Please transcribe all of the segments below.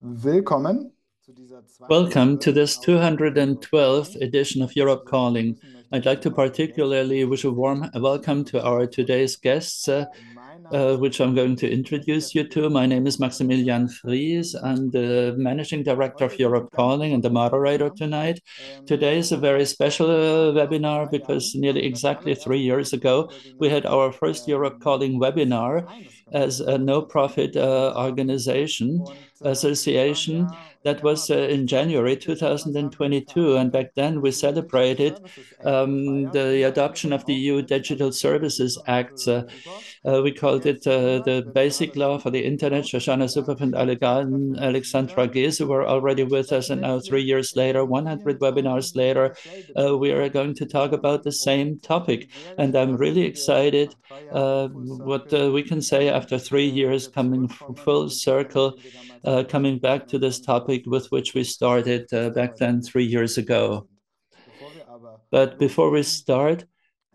Willkommen Welcome to this 212th edition of Europe Calling. I'd like to particularly wish a warm welcome to our today's guests, which I'm going to introduce you to. My name is Maximilian Fries. I'm the Managing Director of Europe Calling and the moderator tonight. Today is a very special webinar because nearly exactly 3 years ago, we had our first Europe Calling webinar as a no-profit organization, association. That was in January 2022. And back then we celebrated the adoption of the EU Digital Services Act. We called it the Basic Law for the Internet. Shoshana Zuboff and Alexandra Geese were already with us. And now 3 years later, 100 webinars later, we are going to talk about the same topic. And I'm really excited what we can say after 3 years coming full circle, coming back to this topic with which we started back then 3 years ago. But before we start,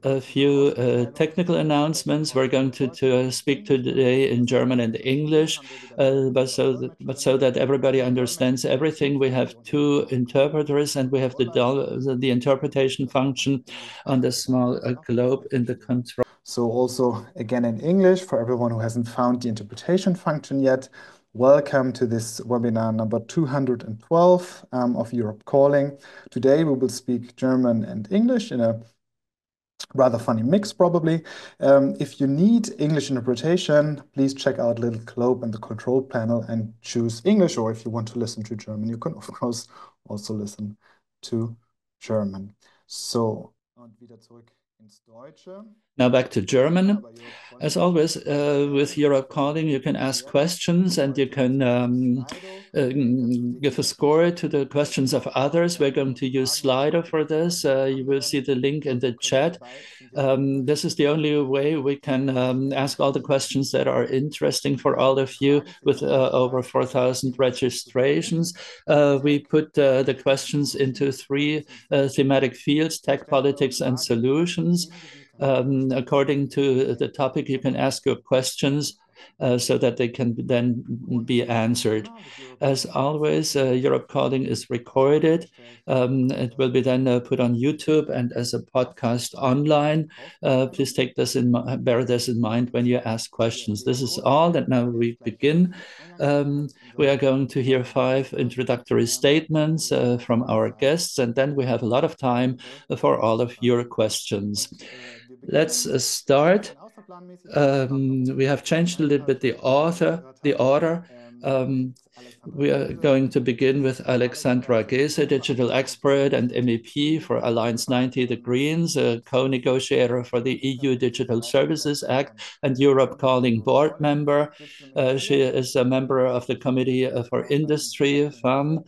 a few technical announcements. We're going to speak today in German and English, but so that everybody understands everything. We have two interpreters, and we have the interpretation function on the small globe in the control. So also again in English for everyone who hasn't found the interpretation function yet. Welcome to this webinar number 212 of Europe Calling. Today we will speak German and English in a rather funny mix probably. If you need English interpretation, please check out little globe in the control panel and choose English, or if you want to listen to German, you can of course also listen to German. So, und wieder zurück ins Deutsche. Now back to German. As always, with Europe Calling, you can ask questions and you can give a score to the questions of others. We're going to use Slido for this. You will see the link in the chat. This is the only way we can ask all the questions that are interesting for all of you with over 4,000 registrations. We put the questions into three thematic fields: tech, politics, and solutions. According to the topic, you can ask your questions so that they can then be answered. As always, Europe Calling is recorded. It will be then put on YouTube and as a podcast online. Please bear this in mind when you ask questions. This is all, and now we begin. We are going to hear 5 introductory statements from our guests, and then we have a lot of time for all of your questions. Let's start. We have changed a little bit the order. We are going to begin with Alexandra Geese, a digital expert and MEP for Alliance 90, the Greens, a co-negotiator for the EU Digital Services Act and Europe Calling board member. She is a member of the Committee for Industry, FAM,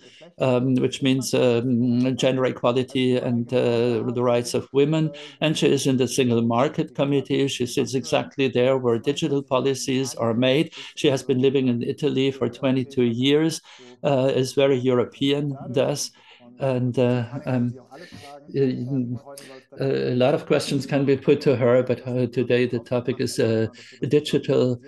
which means gender equality and the rights of women. And she is in the Single Market Committee. She sits exactly there where digital policies are made. She has been living in Italy for 22 years, is very European, thus. And a lot of questions can be put to her, but today the topic is digital.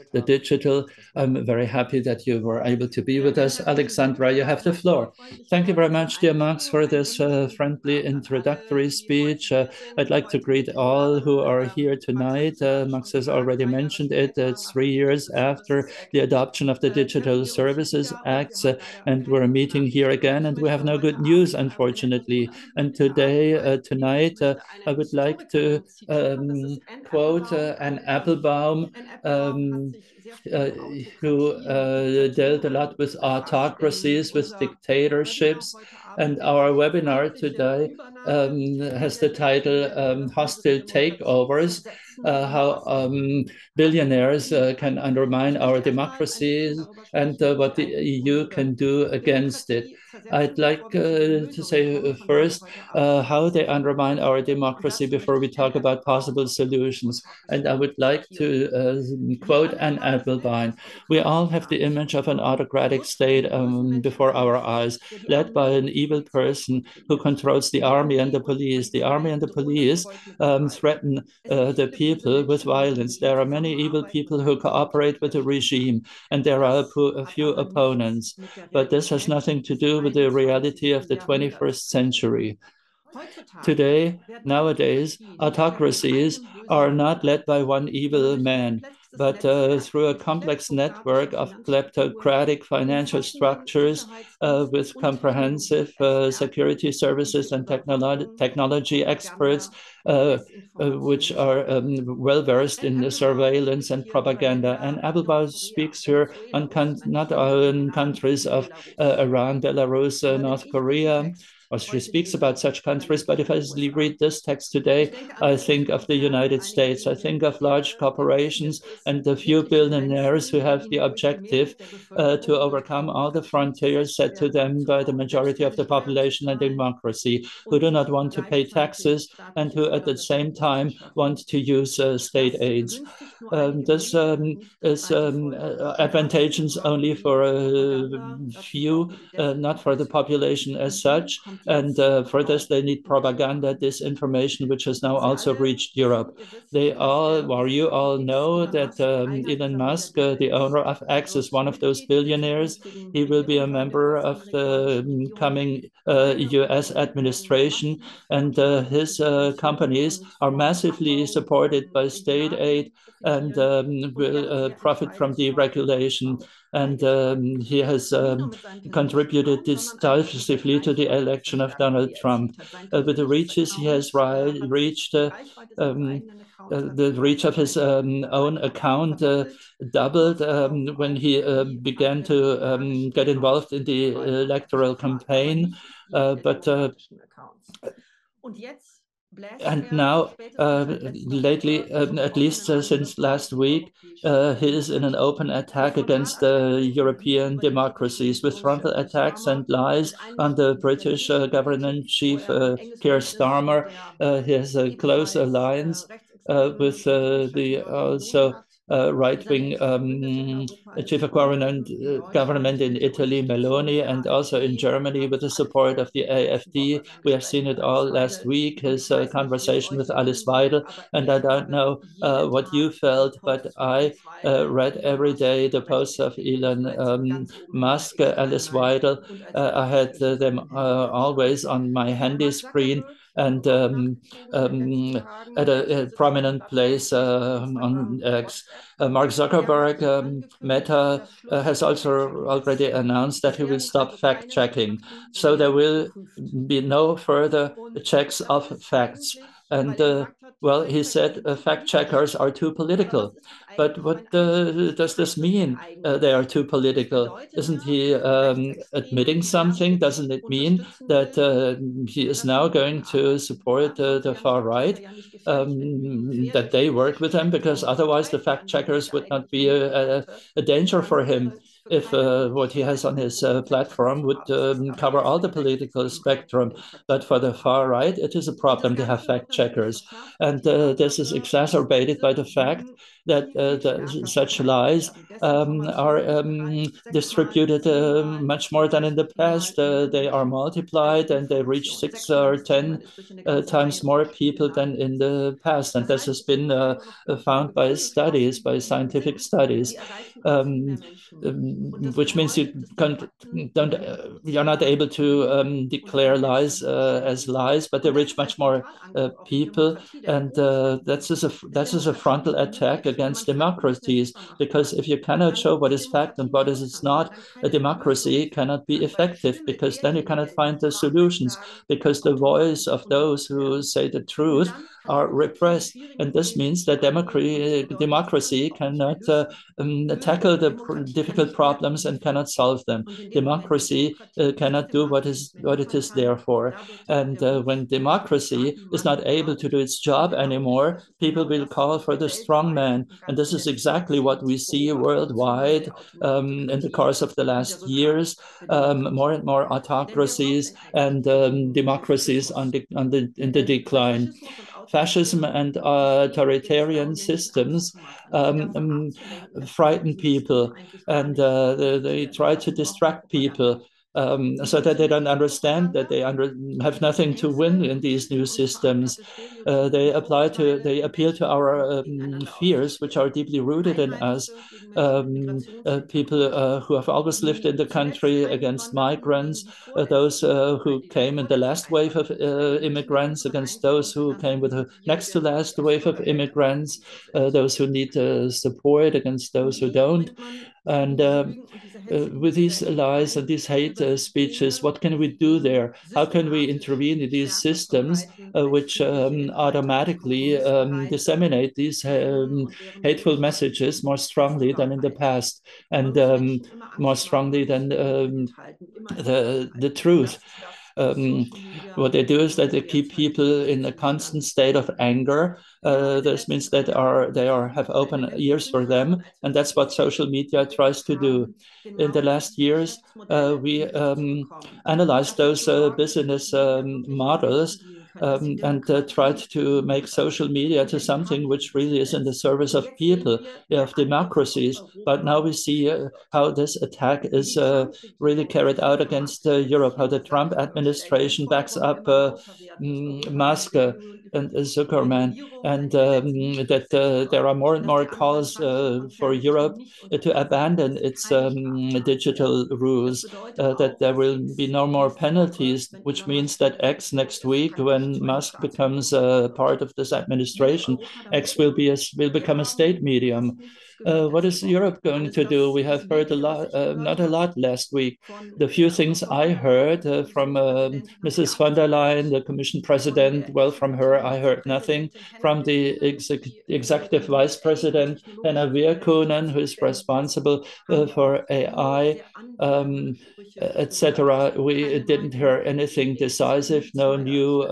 I'm very happy that you were able to be with us. Alexandra, you have the floor. Thank you very much, dear Max, for this friendly introductory speech. I'd like to greet all who are here tonight. Max has already mentioned it. It's 3 years after the adoption of the Digital Services Acts, and we're meeting here again, and we have no good news, unfortunately. And tonight, I would like to quote Anne Applebaum, who dealt a lot with autocracies, with dictatorships. And our webinar today has the title Hostile Takeovers, how billionaires can undermine our democracies and what the EU can do against it. I'd like to say first how they undermine our democracy before we talk about possible solutions. And I would like to quote Anne Applebaum. We all have the image of an autocratic state before our eyes, led by an evil person who controls the army and the police. The army and the police threaten the people with violence. There are many evil people who cooperate with the regime, and there are a few opponents. But this has nothing to do with the reality of the 21st century. Today, nowadays, autocracies are not led by one evil man, but through a complex network of kleptocratic financial structures with comprehensive security services and technology experts, which are well versed in the surveillance and propaganda. And Abelbau speaks here on not on countries of Iran, Belarus, North Korea, or she speaks about such countries. But if I read this text today, I think of the United States. I think of large corporations and the few billionaires who have the objective to overcome all the frontiers set to them by the majority of the population and democracy, who do not want to pay taxes and who at the same time want to use state aids. This is advantageous only for a few, not for the population as such. And for this, they need propaganda, disinformation, which has now also reached Europe. They all, or you all know that Elon Musk, the owner of X, is one of those billionaires. He will be a member of the coming US administration, and his companies are massively supported by state aid and will profit from deregulation. And he has contributed decisively to the election of Donald Trump. With the reaches he has reached, the reach of his own account doubled when he began to get involved in the electoral campaign. And now, lately, at least since last week, he is in an open attack against the European democracies with frontal attacks and lies on the British government chief, Keir Starmer. He has a close alliance with the also right-wing chief of government in Italy, Meloni, and also in Germany with the support of the AfD. We have seen it all last week, his conversation with Alice Weidel. And I don't know what you felt, but I read every day the posts of Elon Musk, Alice Weidel. I had them always on my handy screen and at a prominent place on X. Mark Zuckerberg, Meta, has also already announced that he will stop fact checking. So there will be no further checks of facts. And well, he said fact checkers are too political. But what does this mean? They are too political. Isn't he admitting something? Doesn't it mean that he is now going to support the far right? That they work with him, because otherwise the fact checkers would not be a danger for him if what he has on his platform would cover all the political spectrum. But for the far right, it is a problem to have fact checkers. And this is exacerbated by the fact that such lies are distributed much more than in the past. They are multiplied and they reach 6 or 10 times more people than in the past. And this has been found by studies, by scientific studies. Which means you're not able to declare lies as lies, but they reach much more people, and that's just a frontal attack against democracies. Because if you cannot show what is fact and what is not, a democracy cannot be effective, because then you cannot find the solutions, because the voice of those who say the truth are repressed. And this means that democracy cannot tackle the difficult problems and cannot solve them. Democracy cannot do what it is there for. And when democracy is not able to do its job anymore, people will call for the strong man. And this is exactly what we see worldwide in the course of the last years. More and more autocracies and democracies in the decline. Fascism and authoritarian systems frighten people, and they try to distract people. so that they don't understand that they have nothing to win in these new systems. They appeal to our fears, which are deeply rooted in us. People who have always lived in the country against migrants, those who came in the last wave of immigrants against those who came with the next to last wave of immigrants, those who need support against those who don't. And with these lies and these hate speeches, what can we do there? How can we intervene in these systems which automatically disseminate these hateful messages more strongly than in the past and more strongly than the truth? What they do is that they keep people in a constant state of anger. This means that they have open ears for them, and that's what social media tries to do. In the last years, we analyzed those business models and tried to make social media to something which really is in the service of people, of democracies. But now we see how this attack is really carried out against Europe, how the Trump administration backs up Musk and Zuckerman, and that there are more and more calls for Europe to abandon its digital rules, that there will be no more penalties, which means that X next week, when Musk becomes part of this administration, X will become a state medium. What is Europe going to do? We have heard a lot, not a lot last week. The few things I heard from Mrs. von der Leyen, the Commission President, well, from her, I heard nothing. From the Executive Vice President, Henna Virkkunen, who is responsible for AI, etc. We didn't hear anything decisive, no new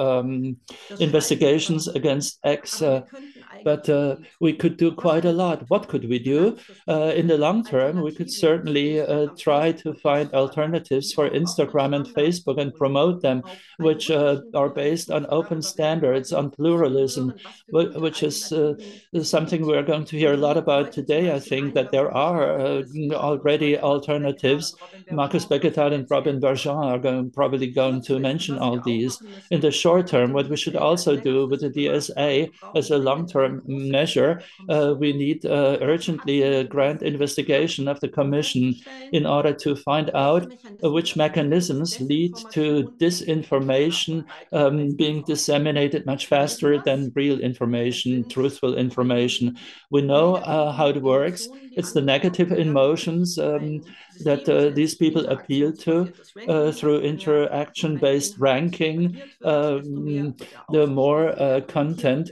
investigations against X. But we could do quite a lot. What could we do? In the long term, we could certainly try to find alternatives for Instagram and Facebook and promote them, which are based on open standards, on pluralism, which is something we're going to hear a lot about today. I think that there are already alternatives. Markus Beckedahl and Berjon are probably going to mention all these. In the short term, what we should also do with the DSA as a long-term measure, we need urgently a grand investigation of the Commission in order to find out which mechanisms lead to disinformation being disseminated much faster than real information, truthful information. We know how it works. It's the negative emotions that these people appeal to through interaction-based ranking. The more content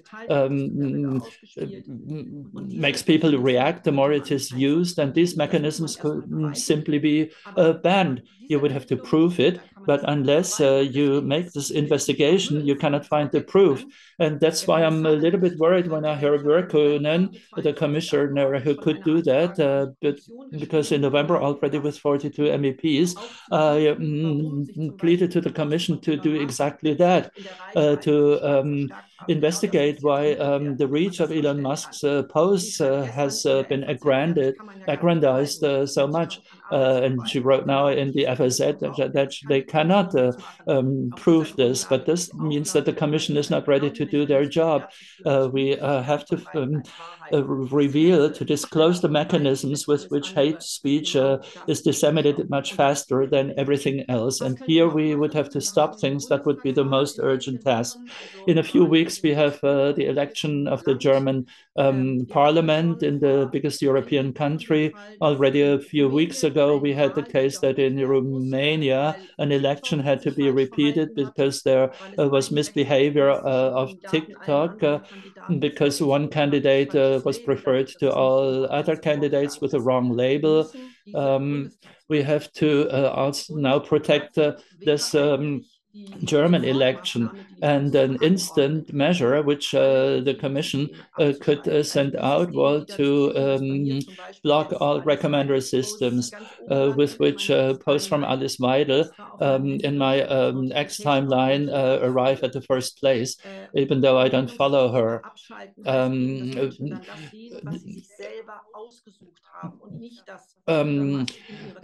makes people react, the more it is used, and these mechanisms could simply be banned. You would have to prove it, but unless you make this investigation, you cannot find the proof. And that's why I'm a little bit worried when I hear Virkkunen, the commissioner who could do that, but because in November already with 42 MEPs, pleaded to the Commission to do exactly that, to investigate why the reach of Elon Musk's posts has been aggrandized so much. And she wrote now in the FSZ that they cannot prove this, but this means that the Commission is not ready to do their job. We have to reveal, to disclose the mechanisms with which hate speech is disseminated much faster than everything else. And here we would have to stop things. That would be the most urgent task. In a few weeks, we have the election of the German parliament in the biggest European country. Already a few weeks ago, we had the case that in Romania, an election had to be repeated because there was misbehavior of TikTok, because one candidate was preferred to all other candidates with a wrong label. We have to also now protect this German election, and an instant measure which the Commission could send out was to block all recommender systems with which posts from Alice Weidel in my X timeline arrive at the first place, even though I don't follow her. Um,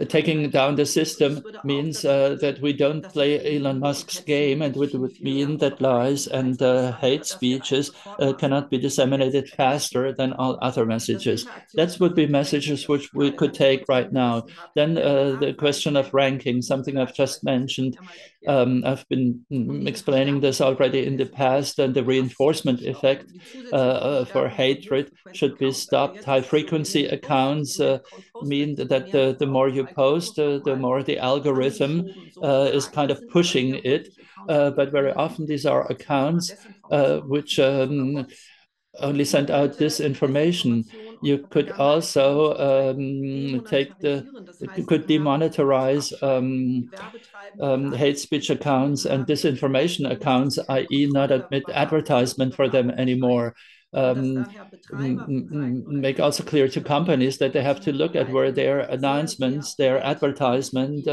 Taking down the system means that we don't play Elon Musk's game, and it would mean that lies and hate speeches cannot be disseminated faster than all other messages. That would be messages which we could take right now. Then the question of ranking, something I've just mentioned. I've been explaining this already in the past, and the reinforcement effect for hatred should be stopped. High frequency accounts mean that the more you post, the more the algorithm is kind of pushing it. But very often these are accounts which only send out disinformation. You could also could demonetize hate speech accounts and disinformation accounts, i.e., not admit advertisement for them anymore. Make also clear to companies that they have to look at where their announcements, their advertisement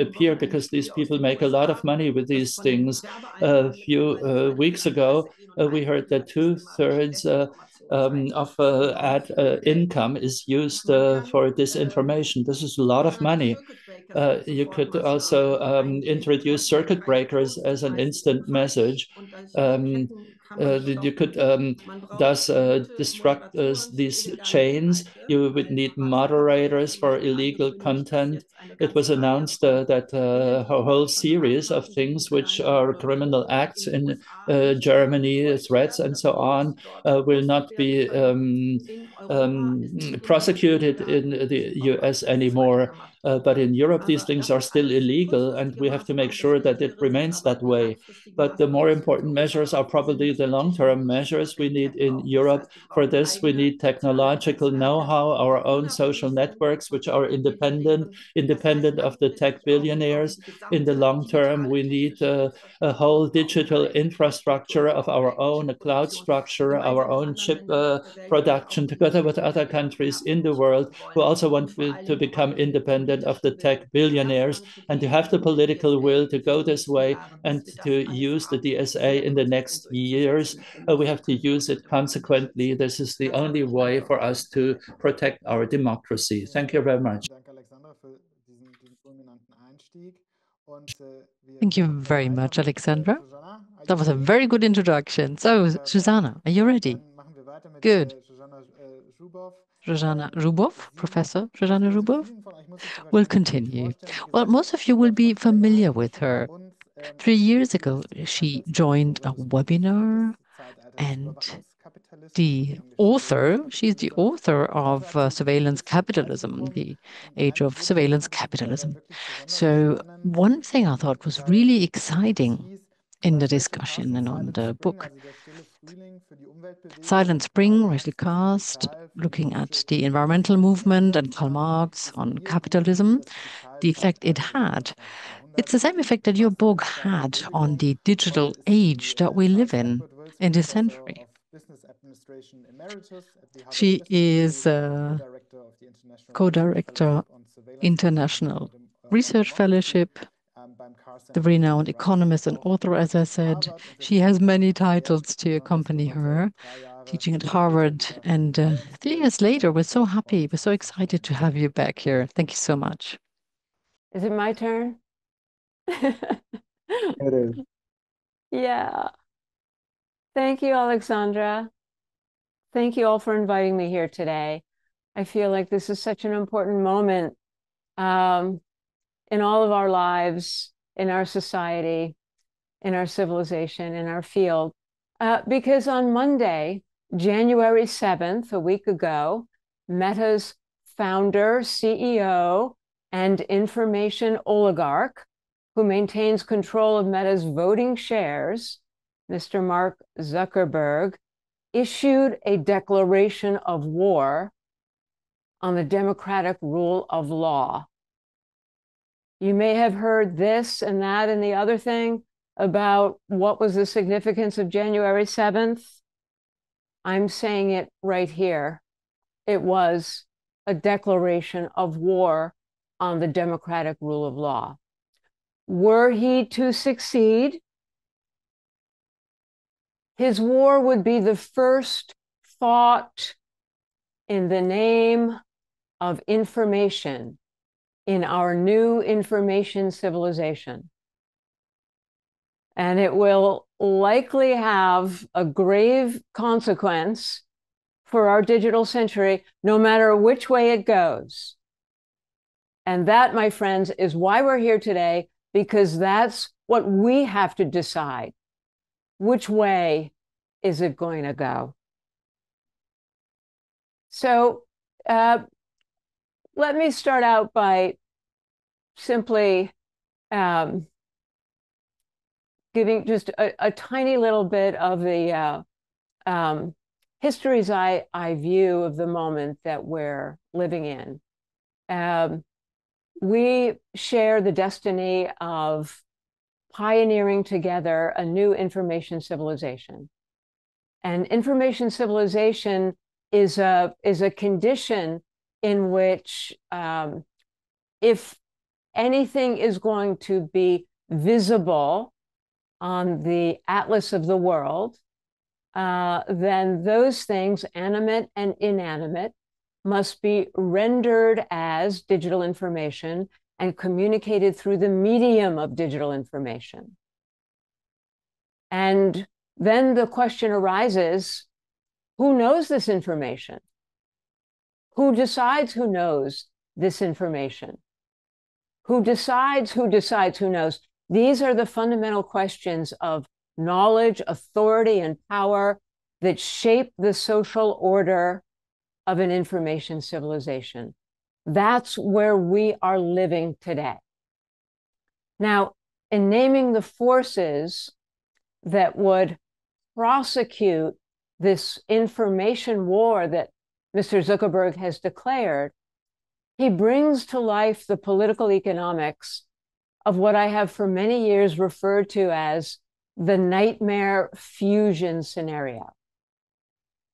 appear, because these people make a lot of money with these things. A few weeks ago, we heard that two-thirds of ad income is used for disinformation. This is a lot of money. You could also introduce circuit breakers as an instant message. You could thus destruct these chains. You would need moderators for illegal content. It was announced that a whole series of things which are criminal acts in Germany, threats and so on, will not be prosecuted in the US anymore. But in Europe, these things are still illegal, and we have to make sure that it remains that way. But the more important measures are probably the long-term measures we need in Europe. For this, we need technological know-how, our own social networks, which are independent of the tech billionaires. In the long term, we need a whole digital infrastructure of our own, a cloud structure, our own chip production, together with other countries in the world who also want to become independent of the tech billionaires, and to have the political will to go this way and to use the DSA in the next years. We have to use it consequently. This is the only way for us to protect our democracy. Thank you very much. Thank you very much, Alexandra. That was a very good introduction. So, Shoshana, are you ready? Good. Shoshana Zuboff, Professor Shoshana Zuboff, will continue. Well, most of you will be familiar with her. 3 years ago, she joined a webinar, and she's the author of Surveillance Capitalism, the Age of Surveillance Capitalism. So one thing I thought was really exciting in the discussion and on the book, Silent Spring, Rachel Cast, looking at the environmental movement, and Karl Marx on capitalism, the effect it had. It's the same effect that your book had on the digital age that we live in this century. She is co-director International Research Fellowship, the renowned economist and author, as I said. She has many titles to accompany her, teaching at Harvard. And 3 years later, we're so happy, we're so excited to have you back here. Thank you so much. Is it my turn? It is. Yeah. Thank you, Alexandra. Thank you all for inviting me here today. I feel like this is such an important moment in all of our lives, in our society, in our civilization, in our field. Because on Monday, January 7th, a week ago, Meta's founder, CEO, and information oligarch, who maintains control of Meta's voting shares, Mr. Mark Zuckerberg, issued a declaration of war on the democratic rule of law. You may have heard this and that and the other thing, about what was the significance of January 7th, I'm saying it right here. It was a declaration of war on the democratic rule of law. Were he to succeed, his war would be the first fought in the name of information in our new information civilization. And it will likely have a grave consequence for our digital century, no matter which way it goes. And that, my friends, is why we're here today, because that's what we have to decide. Which way is it going to go? So let me start out by simply giving just a tiny little bit of the history's eye view of the moment that we're living in. We share the destiny of pioneering together a new information civilization. And information civilization is a condition in which if anything is going to be visible on the atlas of the world, then those things, animate and inanimate, must be rendered as digital information and communicated through the medium of digital information. And then the question arises, who knows this information? Who decides who knows this information? Who decides who knows? These are the fundamental questions of knowledge, authority, and power that shape the social order of an information civilization. That's where we are living today. Now, in naming the forces that would prosecute this information war that Mr. Zuckerberg has declared, he brings to life the political economics of what I have for many years referred to as the nightmare fusion scenario.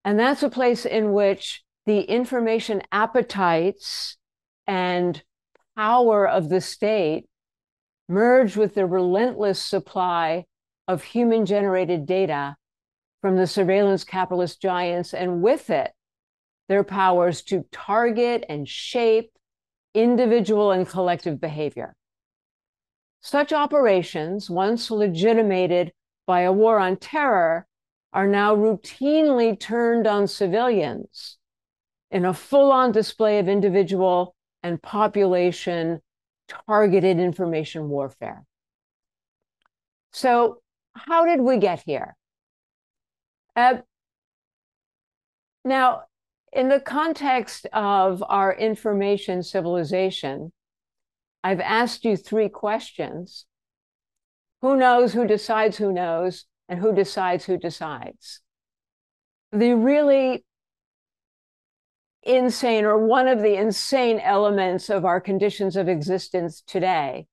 And that's a place in which the information appetites and power of the state merge with the relentless supply of human-generated data from the surveillance capitalist giants, and with it, their powers to target and shape individual and collective behavior. Such operations, once legitimated by a war on terror, are now routinely turned on civilians in a full-on display of individual and population targeted information warfare. So how did we get here? Now, in the context of our information civilization, I've asked you three questions. Who knows who decides who knows, and who decides who decides? The really insane, or one of the insane elements of our conditions of existence today,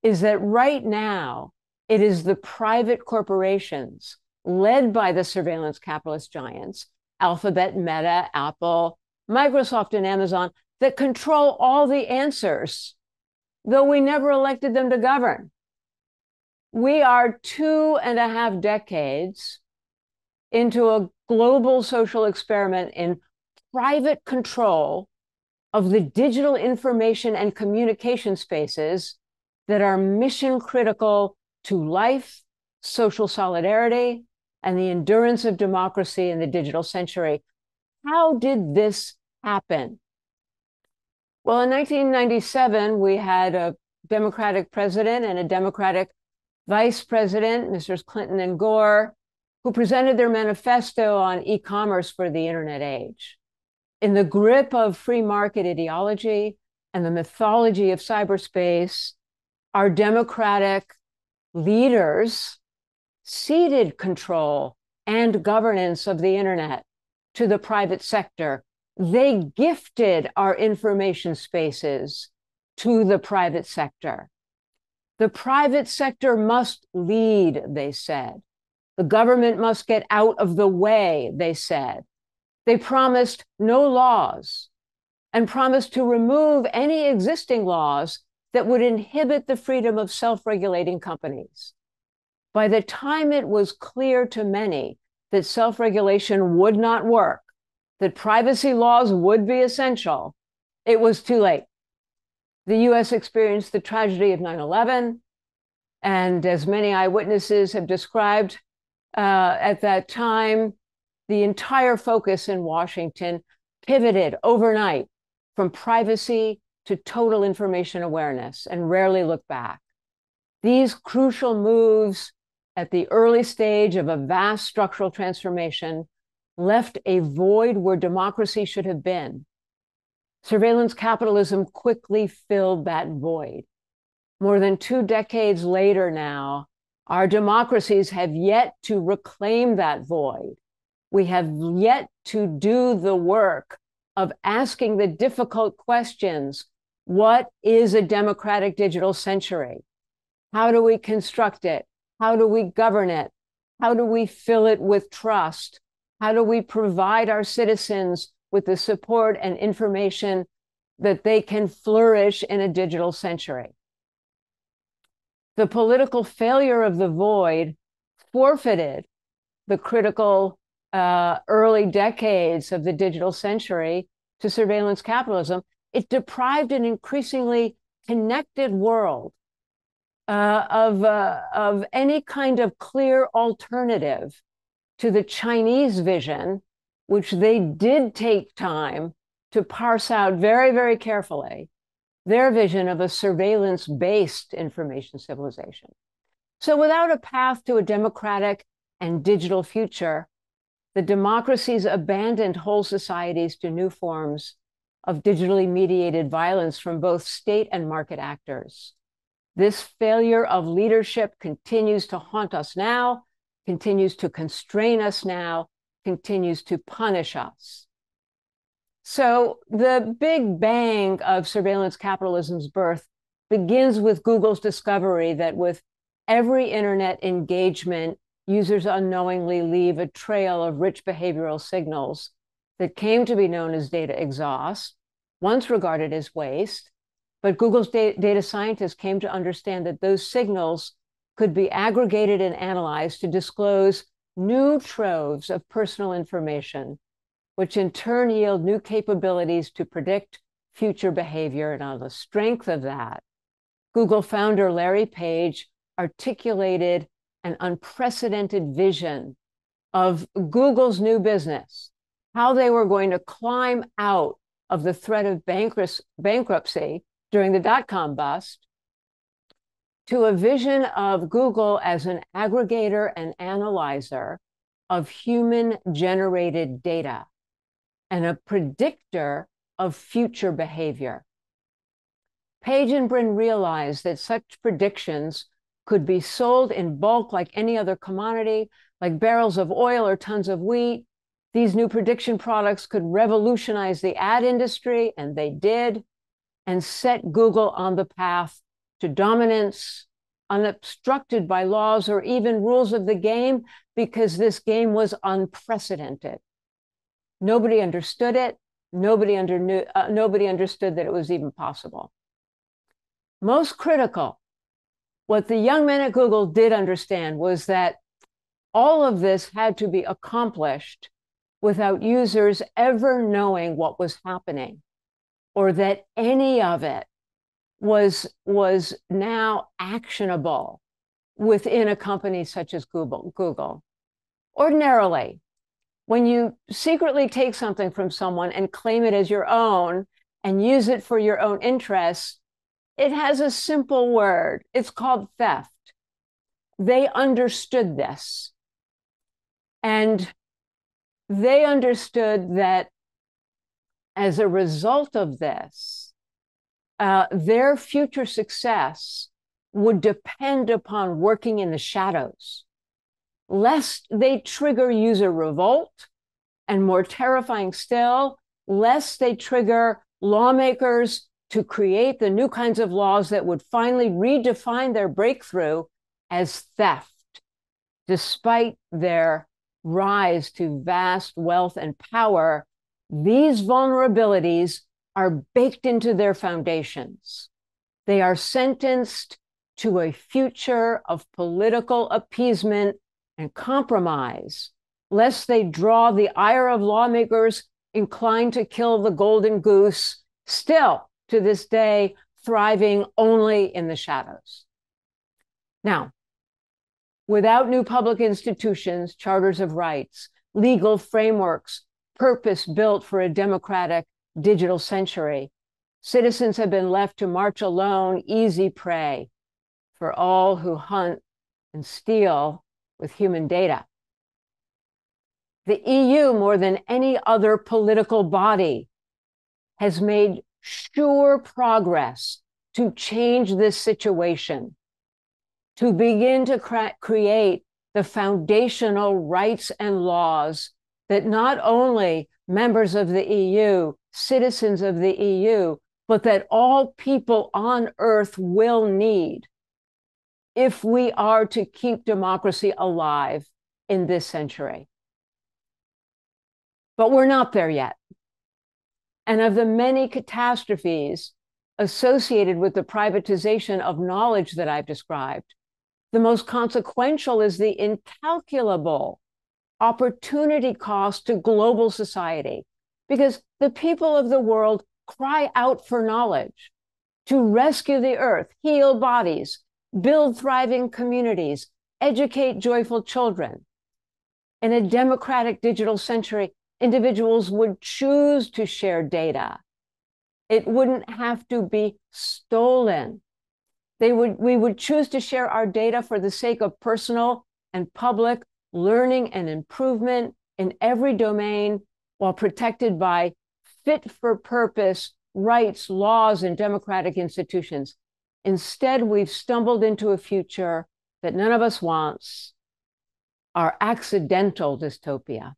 is that right now, it is the private corporations led by the surveillance capitalist giants, Alphabet, Meta, Apple, Microsoft, and Amazon, that control all the answers, though we never elected them to govern. We are 2.5 decades into a global social experiment in private control of the digital information and communication spaces that are mission critical to life, social solidarity, and the endurance of democracy in the digital century. How did this happen? Well, in 1997, we had a Democratic president and a Democratic vice president, Messrs. Clinton and Gore, who presented their manifesto on e-commerce for the internet age. In the grip of free market ideology and the mythology of cyberspace, our democratic leaders ceded control and governance of the internet to the private sector. They gifted our information spaces to the private sector. The private sector must lead, they said. The government must get out of the way, they said. They promised no laws and promised to remove any existing laws that would inhibit the freedom of self-regulating companies. By the time it was clear to many that self-regulation would not work, that privacy laws would be essential, it was too late. The US experienced the tragedy of 9/11, and as many eyewitnesses have described, at that time, the entire focus in Washington pivoted overnight from privacy to total information awareness and rarely looked back. These crucial moves at the early stage of a vast structural transformation left a void where democracy should have been. Surveillance capitalism quickly filled that void. More than 2 decades later now, our democracies have yet to reclaim that void. We have yet to do the work of asking the difficult questions. What is a democratic digital century? How do we construct it? How do we govern it? How do we fill it with trust? How do we provide our citizens with the support and information that they can flourish in a digital century? The political failure of the void forfeited the critical early decades of the digital century to surveillance capitalism. It deprived an increasingly connected world of any kind of clear alternative to the Chinese vision, which they did take time to parse out very, very carefully, their vision of a surveillance-based information civilization. So without a path to a democratic and digital future, the democracies abandoned whole societies to new forms of digitally mediated violence from both state and market actors. This failure of leadership continues to haunt us now, continues to constrain us now, continues to punish us. So the big bang of surveillance capitalism's birth begins with Google's discovery that with every internet engagement, users unknowingly leave a trail of rich behavioral signals that came to be known as data exhaust, once regarded as waste. But Google's data scientists came to understand that those signals could be aggregated and analyzed to disclose new troves of personal information, which in turn yield new capabilities to predict future behavior. And on the strength of that, Google founder Larry Page articulated an unprecedented vision of Google's new business, how they were going to climb out of the threat of bankruptcy during the dot-com bust, to a vision of Google as an aggregator and analyzer of human-generated data and a predictor of future behavior. Page and Brin realized that such predictions could be sold in bulk like any other commodity, like barrels of oil or tons of wheat. These new prediction products could revolutionize the ad industry, and they did, and set Google on the path to dominance, unobstructed by laws or even rules of the game, because this game was unprecedented. Nobody understood it. Nobody understood that it was even possible. Most critical, what the young men at Google did understand was that all of this had to be accomplished without users ever knowing what was happening, or that any of it was now actionable within a company such as Google. Ordinarily, when you secretly take something from someone and claim it as your own and use it for your own interests, it has a simple word. It's called theft. They understood this. And they understood that as a result of this, their future success would depend upon working in the shadows, lest they trigger user revolt, and more terrifying still, lest they trigger lawmakers to create the new kinds of laws that would finally redefine their breakthrough as theft, despite their rise to vast wealth and power. These vulnerabilities are baked into their foundations. They are sentenced to a future of political appeasement and compromise, lest they draw the ire of lawmakers inclined to kill the golden goose, still to this day thriving only in the shadows. Now, without new public institutions, charters of rights, legal frameworks, purpose-built for a democratic digital century, citizens have been left to march alone, easy prey for all who hunt and steal with human data. The EU, more than any other political body, has made sure progress to change this situation, to begin to create the foundational rights and laws that not only members of the EU, citizens of the EU, but that all people on earth will need if we are to keep democracy alive in this century. But we're not there yet. And of the many catastrophes associated with the privatization of knowledge that I've described, the most consequential is the incalculable opportunity cost to global society, because the people of the world cry out for knowledge to rescue the earth, heal bodies, build thriving communities, educate joyful children. In a democratic digital century, individuals would choose to share data. It wouldn't have to be stolen. We would choose to share our data for the sake of personal and public learning and improvement in every domain, while protected by fit-for-purpose rights, laws, and democratic institutions. Instead, we've stumbled into a future that none of us wants, our accidental dystopia.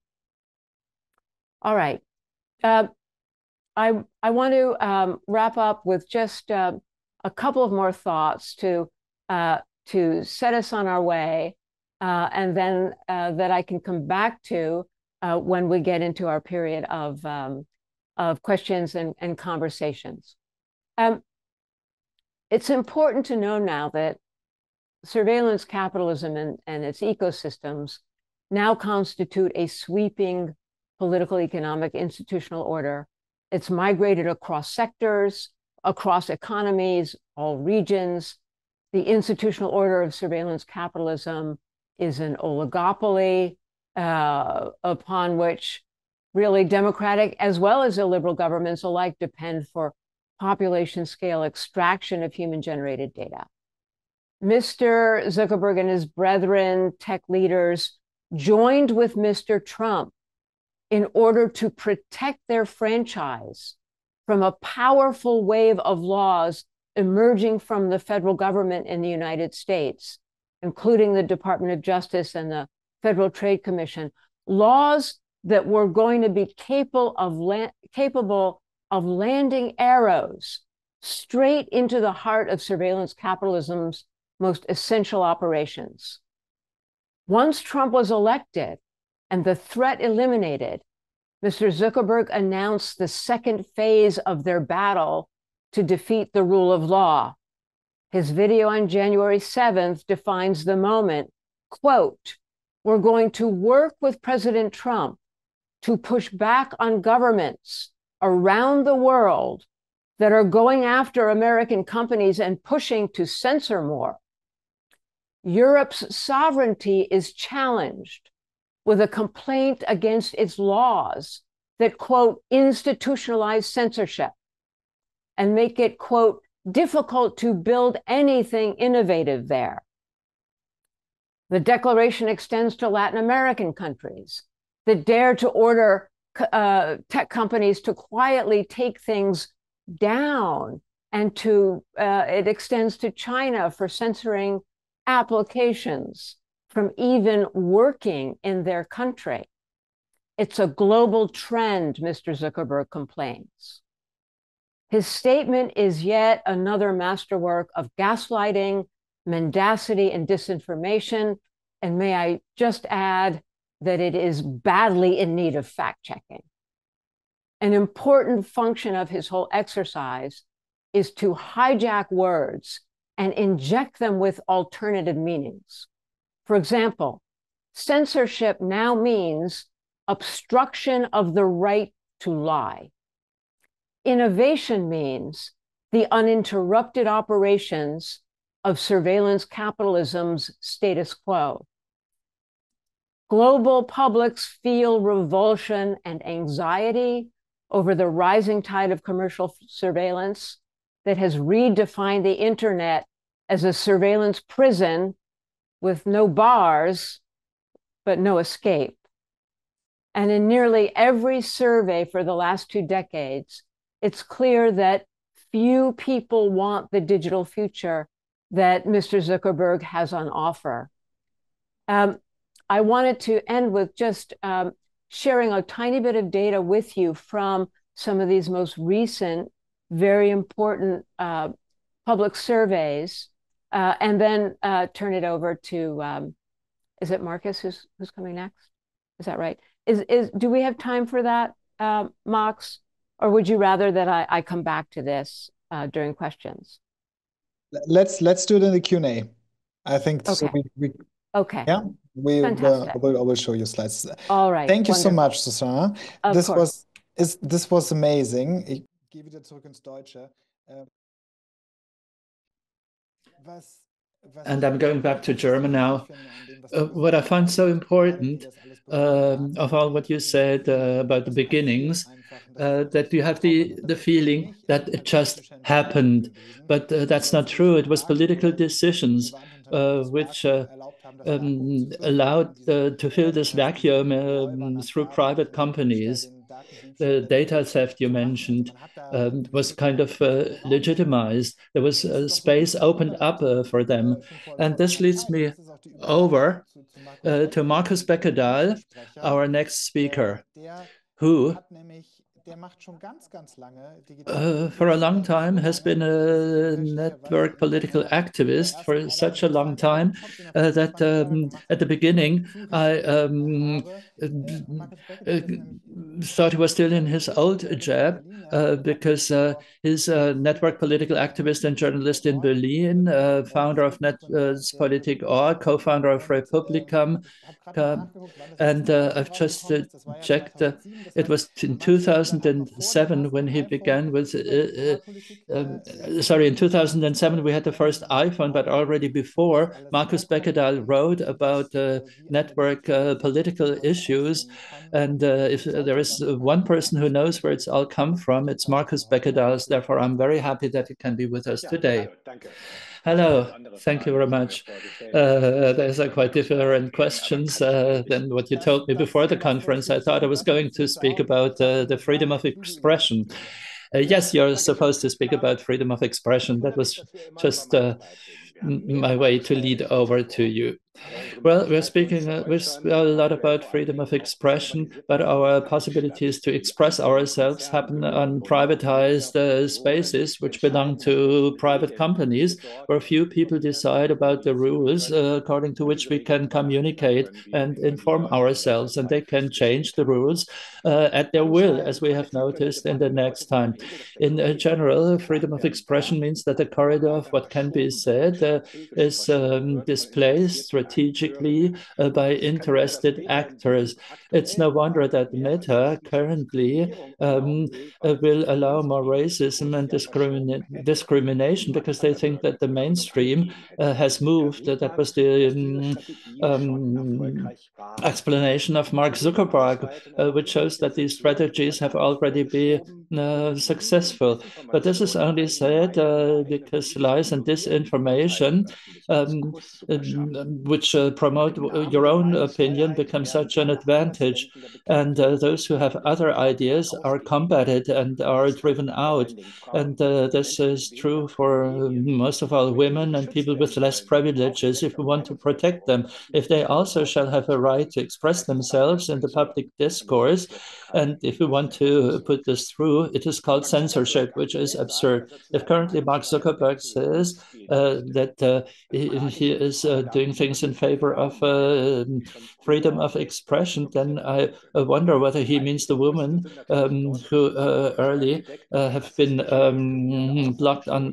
All right. I want to wrap up with just a couple of more thoughts to set us on our way, and then that I can come back to when we get into our period of questions and conversations. It's important to know now that surveillance capitalism and its ecosystems now constitute a sweeping political, economic, institutional order. It's migrated across sectors, across economies, all regions. The institutional order of surveillance capitalism is an oligopoly upon which really democratic as well as illiberal governments alike depend for population scale extraction of human-generated data. Mr. Zuckerberg and his brethren, tech leaders, joined with Mr. Trump in order to protect their franchise from a powerful wave of laws emerging from the federal government in the United States, including the Department of Justice and the Federal Trade Commission, laws that were going to be capable of landing arrows straight into the heart of surveillance capitalism's most essential operations. Once Trump was elected and the threat eliminated, Mr. Zuckerberg announced the second phase of their battle to defeat the rule of law. His video on January 7th defines the moment. Quote, "We're going to work with President Trump to push back on governments around the world that are going after American companies and pushing to censor more. Europe's sovereignty is challenged with a complaint against its laws that, quote, institutionalize censorship and make it, quote, difficult to build anything innovative there. The declaration extends to Latin American countries that dare to order tech companies to quietly take things down, and it extends to China for censoring applications from even working in their country. It's a global trend, Mr. Zuckerberg complains. His statement is yet another masterwork of gaslighting, mendacity, and disinformation. And may I just add that it is badly in need of fact-checking. An important function of his whole exercise is to hijack words and inject them with alternative meanings. For example, censorship now means obstruction of the right to lie. Innovation means the uninterrupted operations of surveillance capitalism's status quo. Global publics feel revulsion and anxiety over the rising tide of commercial surveillance that has redefined the internet as a surveillance prison with no bars, but no escape. And in nearly every survey for the last 2 decades, it's clear that few people want the digital future that Mr. Zuckerberg has on offer. I wanted to end with just sharing a tiny bit of data with you from some of these most recent, very important public surveys, and then turn it over to, is it Markus who's coming next? Is that right? Do we have time for that, Max? Or would you rather that I come back to this during questions? Let's do it in the Q&A. I think okay. So okay. Yeah, I will show you slides. All right. Thank you so much, Shoshana. This was amazing. Ich gehe wieder zurück ins Deutsche. And I'm going back to German now. What I find so important of all what you said about the beginnings, that you have the feeling that it just happened. But that's not true. It was political decisions which allowed to fill this vacuum through private companies. The data theft you mentioned was kind of legitimized. There was space opened up for them. And this leads me over to Markus Beckedahl, our next speaker, who for a long time has been a network political activist for such a long time that at the beginning I thought he was still in his old job because he's a network political activist and journalist in Berlin, founder of Netzpolitik.org, co-founder of Republica, and I've just checked. It was in 2007 when he began with. In 2007 we had the first iPhone, but already before, Markus Beckedahl wrote about network political issues. And if there is one person who knows where it's all come from, it's Markus Beckedahl. Therefore, I'm very happy that he can be with us today. Hello, thank you very much. Those are quite different questions than what you told me before the conference. I thought I was going to speak about the freedom of expression. Yes, you're supposed to speak about freedom of expression. That was just my way to lead over to you. Well, we're speaking a lot about freedom of expression, but our possibilities to express ourselves happen on privatized spaces which belong to private companies, where few people decide about the rules according to which we can communicate and inform ourselves, and they can change the rules at their will, as we have noticed in the next time. In general, freedom of expression means that the corridor of what can be said is displaced strategically by interested actors. It's no wonder that Meta currently will allow more racism and discrimination, because they think that the mainstream has moved. That was the explanation of Mark Zuckerberg, which shows that these strategies have already been successful. But this is only said because lies and disinformation, which promote your own opinion, become such an advantage. And those who have other ideas are combated and are driven out. And this is true for most of all women and people with less privileges. If we want to protect them, if they also shall have a right to express themselves in the public discourse, and if we want to put this through EU, it is called censorship, which is absurd. If currently Mark Zuckerberg says that he is doing things in favor of freedom of expression, then I wonder whether he means the women who early have been blocked on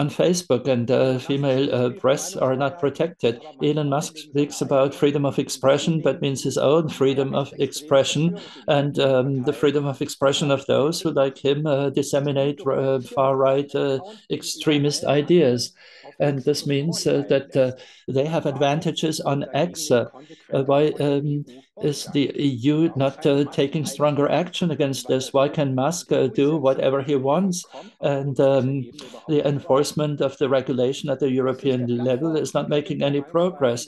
Facebook, and female breasts are not protected. Elon Musk speaks about freedom of expression, but means his own freedom of expression and the freedom of expression of those who, like him, disseminate far-right extremist ideas. And this means that they have advantages on X. Why is the EU not taking stronger action against this? Why can Musk do whatever he wants? And the enforcement of the regulation at the European level is not making any progress.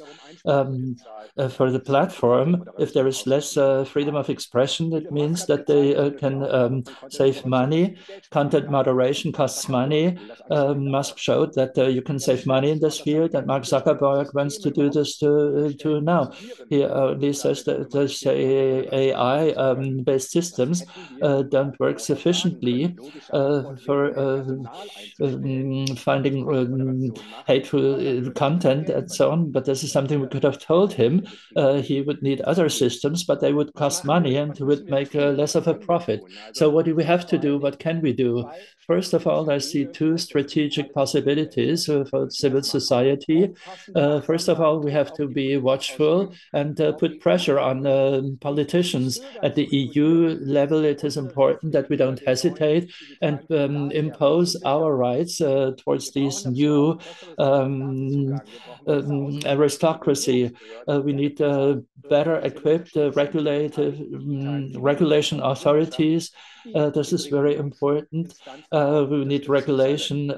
For the platform, if there is less freedom of expression, it means that they can save money. Content moderation costs money. Musk showed that you can save money in this field, and Mark Zuckerberg wants to do this too now. He only says that those AI-based systems don't work sufficiently for finding hateful content and so on. But this is something we could have told him. He would need other systems, but they would cost money and would make less of a profit. So what do we have to do? What can we do? First of all, I see two strategic possibilities for civil society. First of all, we have to be watchful and put pressure on politicians. At the EU level, it is important that we don't hesitate and impose our rights towards these new aristocracy. We need better equipped regulation authorities. This is very important. We need regulation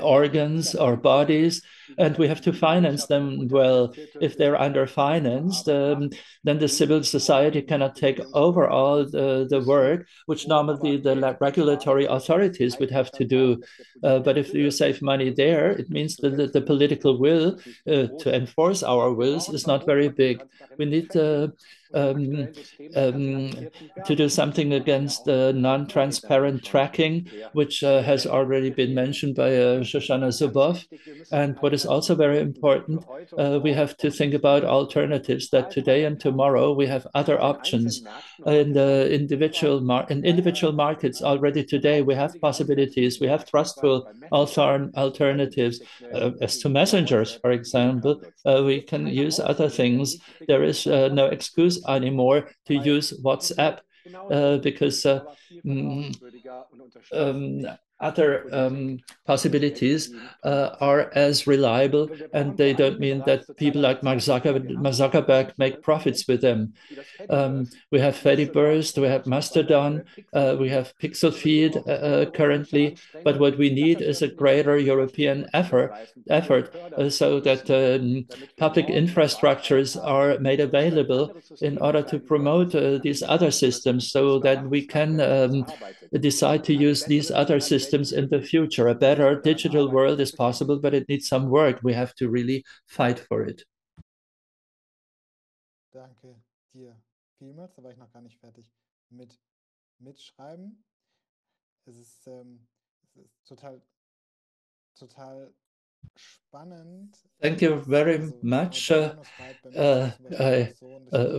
organs or bodies, and we have to finance them well. If they're underfinanced, then the civil society cannot take over all the work, which normally the regulatory authorities would have to do. But if you save money there, it means that the political will to enforce our wills is not very big. We need to do something against non-transparent tracking, which has already been mentioned by Shoshana Zuboff. And what is also very important, we have to think about alternatives, that today and tomorrow we have other options. In the individual markets already today, we have possibilities, we have trustful alternatives. As to messengers, for example, we can use other things. There is no excuse anymore to use WhatsApp because other possibilities are as reliable, and they don't mean that people like Mark Zuckerberg make profits with them. We have Fediverse, we have Mastodon, we have Pixel Feed currently, but what we need is a greater European effort so that public infrastructures are made available in order to promote these other systems, so that we can decide to use these other systems in the future. A better digital world is possible, but it needs some work. We have to really fight for it. Danke dir vielmals. Da war ich noch gar nicht fertig mit mitschreiben. Es ist total spannend. Thank you very much. I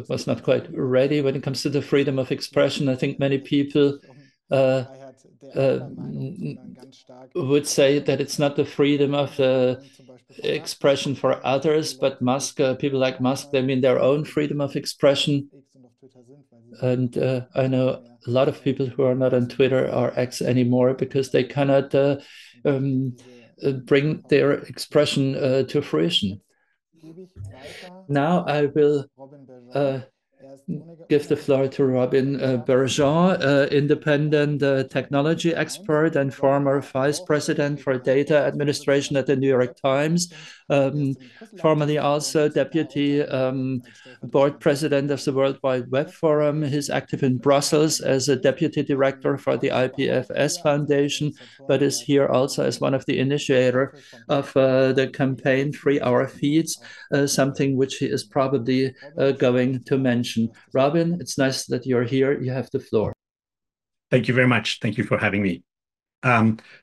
was not quite ready when it comes to the freedom of expression. I think many people would say that it's not the freedom of expression for others, but people like Musk, they mean their own freedom of expression. And I know a lot of people who are not on Twitter or X anymore because they cannot bring their expression to fruition. Now I will give the floor to Robin Berjon, independent technology expert and former vice president for data administration at the New York Times, formerly also deputy board president of the World Wide Web Forum. He's active in Brussels as a deputy director for the IPFS Foundation, but is here also as one of the initiator of the campaign Free Our Feeds, something which he is probably going to mention. discussion. Robin, it's nice that you're here. You have the floor. Thank you very much. Thank you for having me.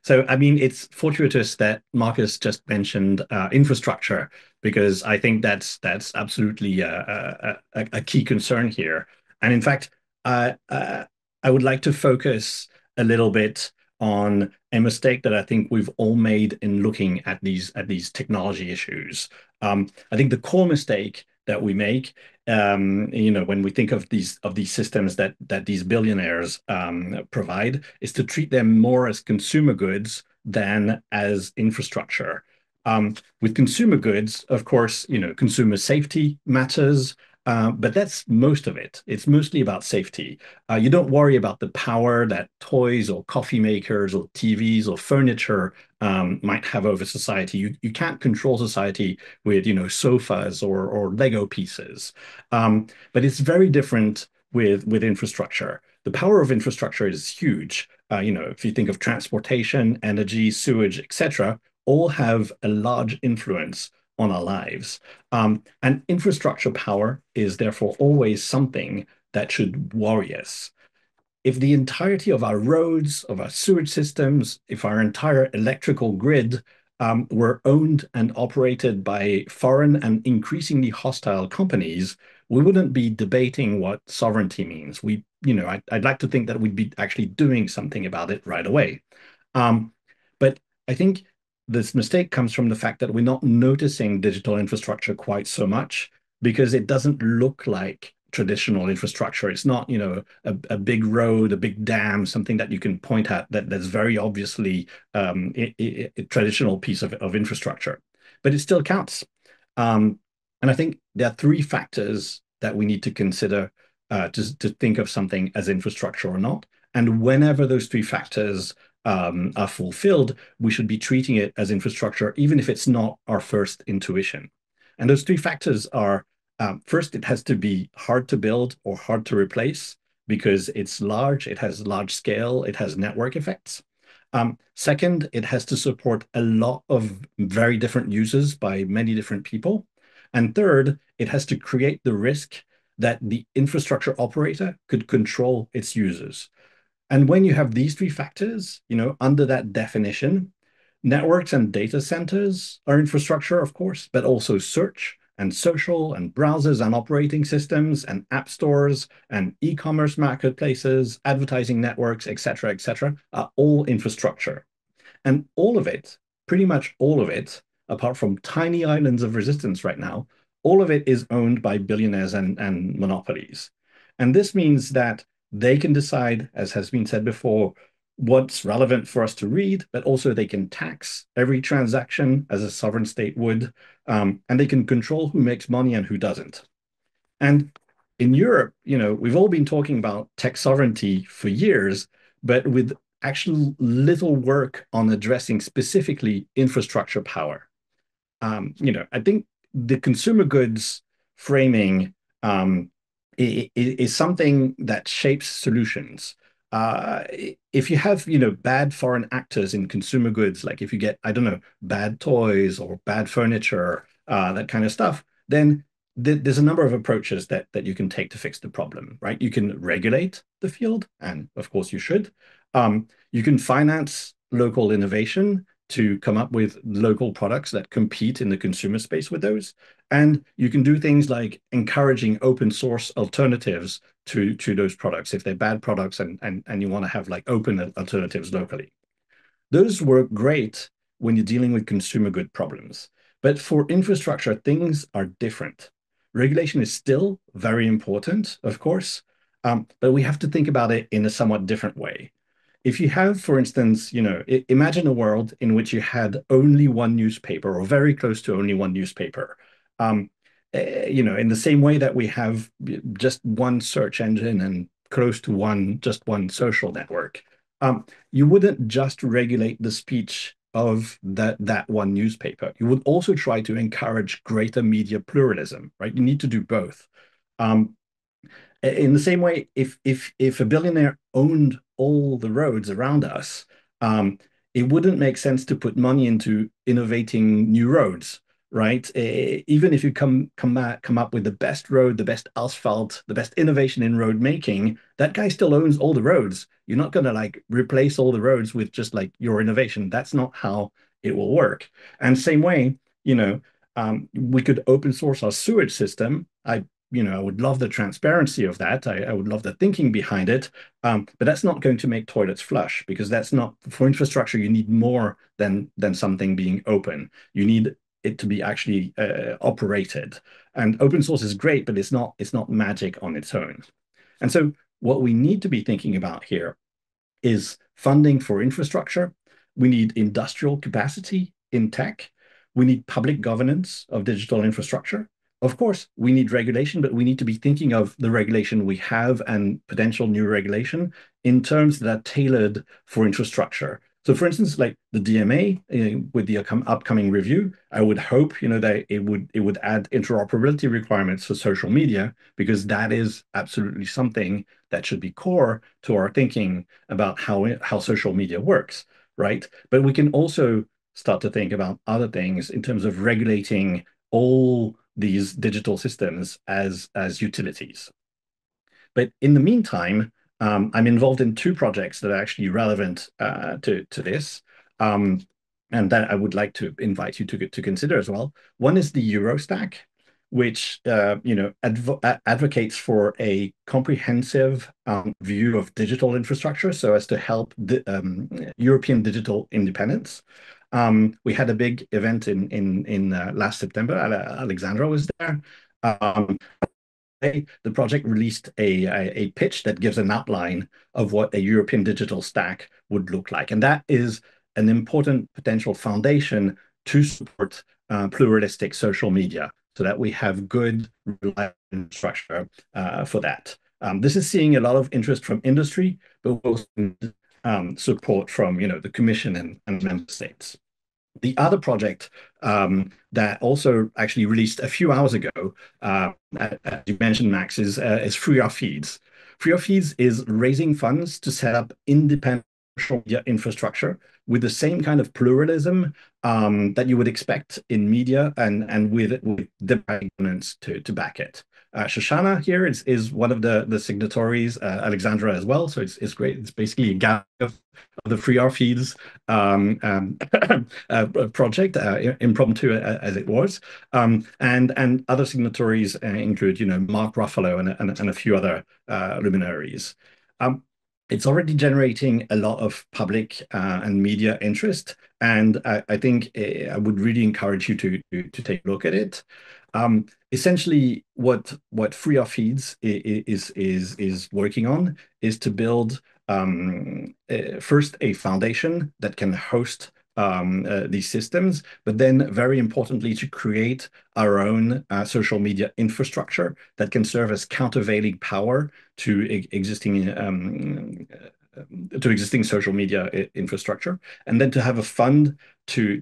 So, I mean, it's fortuitous that Markus just mentioned infrastructure, because I think that's absolutely a key concern here. And in fact, I would like to focus a little bit on a mistake that I think we've all made in looking at these technology issues. I think the core mistake that we make, when we think of these systems that these billionaires provide, is to treat them more as consumer goods than as infrastructure. With consumer goods, of course, consumer safety matters. But that's most of it. It's mostly about safety. You don't worry about the power that toys or coffee makers or TVs or furniture might have over society. You can't control society with, sofas or Lego pieces. But it's very different with infrastructure. The power of infrastructure is huge. If you think of transportation, energy, sewage, etc., all have a large influence on our lives. And infrastructure power is therefore always something that should worry us. If the entirety of our roads, of our sewage systems, if our entire electrical grid were owned and operated by foreign and increasingly hostile companies, we wouldn't be debating what sovereignty means. I'd like to think that we'd be actually doing something about it right away. But I think this mistake comes from the fact that we're not noticing digital infrastructure quite so much, because it doesn't look like traditional infrastructure. It's not, a big road, a big dam, something that you can point at that's very obviously a traditional piece of infrastructure, but it still counts. And I think there are three factors that we need to consider to think of something as infrastructure or not. And whenever those three factors are fulfilled, we should be treating it as infrastructure, even if it's not our first intuition. And those three factors are, first, it has to be hard to build or hard to replace, because it's large, it has large scale, it has network effects. Second, it has to support a lot of very different users by many different people. And third, it has to create the risk that the infrastructure operator could control its users. And when you have these three factors, under that definition, networks and data centers are infrastructure, of course, but also search and social and browsers and operating systems and app stores and e-commerce marketplaces, advertising networks, et cetera, are all infrastructure. And all of it, pretty much all of it, apart from tiny islands of resistance right now, all of it is owned by billionaires and monopolies. And this means that they can decide, as has been said before, what's relevant for us to read, but also they can tax every transaction as a sovereign state would, and they can control who makes money and who doesn't. And in Europe, we've all been talking about tech sovereignty for years, but with actually little work on addressing specifically infrastructure power. I think the consumer goods framing is something that shapes solutions. If you have, bad foreign actors in consumer goods, like if you get, I don't know, bad toys or bad furniture, that kind of stuff, then there's a number of approaches that you can take to fix the problem, right? You can regulate the field, and of course you should. You can finance local innovation to come up with local products that compete in the consumer space with those. And you can do things like encouraging open source alternatives to those products if they're bad products and you want to have like open alternatives locally. Those work great when you're dealing with consumer good problems. But for infrastructure, things are different. Regulation is still very important, of course, but we have to think about it in a somewhat different way. If you have, for instance, imagine a world in which you had only one newspaper or very close to only one newspaper. In the same way that we have just one search engine and close to just one social network, you wouldn't just regulate the speech of that one newspaper. You would also try to encourage greater media pluralism, right? You need to do both. In the same way, if a billionaire owned all the roads around us, it wouldn't make sense to put money into innovating new roads. right? Even if you come up with the best road, the best asphalt, the best innovation in road making, that guy still owns all the roads. You're not going to like replace all the roads with just like your innovation. That's not how it will work. And same way, we could open source our sewage system. I would love the transparency of that. I would love the thinking behind it. But that's not going to make toilets flush, because that's not, for infrastructure, you need more than something being open. You need it to be actually operated. And open source is great, but it's not magic on its own. And so what we need to be thinking about here is funding for infrastructure. We need industrial capacity in tech. We need public governance of digital infrastructure. Of course, we need regulation, but we need to be thinking of the regulation we have and potential new regulation in terms that are tailored for infrastructure. So, for instance, like the DMA, with the upcoming review, I would hope that it would add interoperability requirements for social media, because that is absolutely something that should be core to our thinking about how social media works, right? But we can also start to think about other things in terms of regulating all these digital systems as utilities. But in the meantime, I'm involved in two projects that are actually relevant to this, and that I would like to invite you to consider as well. One is the Eurostack, which advocates for a comprehensive view of digital infrastructure, so as to help the European digital independence. We had a big event in last September. Alexandra was there. The project released a pitch that gives an outline of what a European digital stack would look like. And that is an important potential foundation to support pluralistic social media, so that we have good, reliable infrastructure for that. This is seeing a lot of interest from industry, but also support from the Commission and member states. The other project that also actually released a few hours ago, as you mentioned, Max, is Free Our Feeds. Free Our Feeds is raising funds to set up independent social media infrastructure with the same kind of pluralism that you would expect in media, and with democratic governance to back it. Shoshana here is one of the signatories, Alexandra as well. So it's great. It's basically a gap of the Free Our Feeds project, impromptu as it was, and other signatories include Mark Ruffalo and a few other luminaries. It's already generating a lot of public and media interest, and I think I would really encourage you to take a look at it. Essentially, what Free Our Feeds is working on is to build first a foundation that can host these systems, but then very importantly to create our own social media infrastructure that can serve as countervailing power to existing social media infrastructure, and then to have a fund to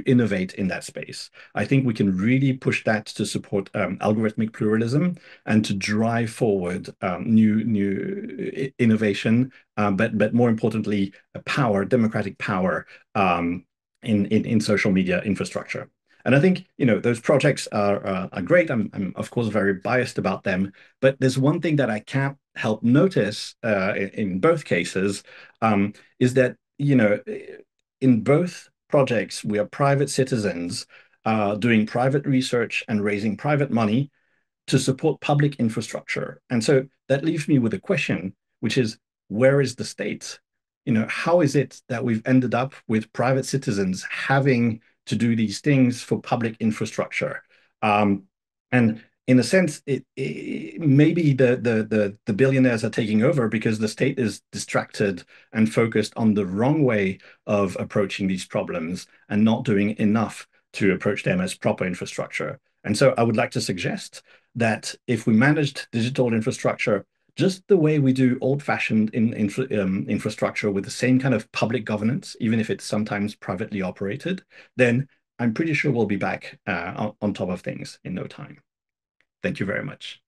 innovate in that space. I think we can really push that to support algorithmic pluralism and to drive forward new innovation, but more importantly, democratic power in social media infrastructure. And I think those projects are great. I'm of course very biased about them, but there's one thing that I can't help notice in both cases, is that in both projects we are private citizens doing private research and raising private money to support public infrastructure. And so that leaves me with a question, which is, where is the state? How is it that we've ended up with private citizens having to do these things for public infrastructure? And in a sense, maybe the billionaires are taking over because the state is distracted and focused on the wrong way of approaching these problems and not doing enough to approach them as proper infrastructure. And so I would like to suggest that if we managed digital infrastructure just the way we do old-fashioned infrastructure, with the same kind of public governance, even if it's sometimes privately operated, then I'm pretty sure we'll be back on top of things in no time. Thank you very much.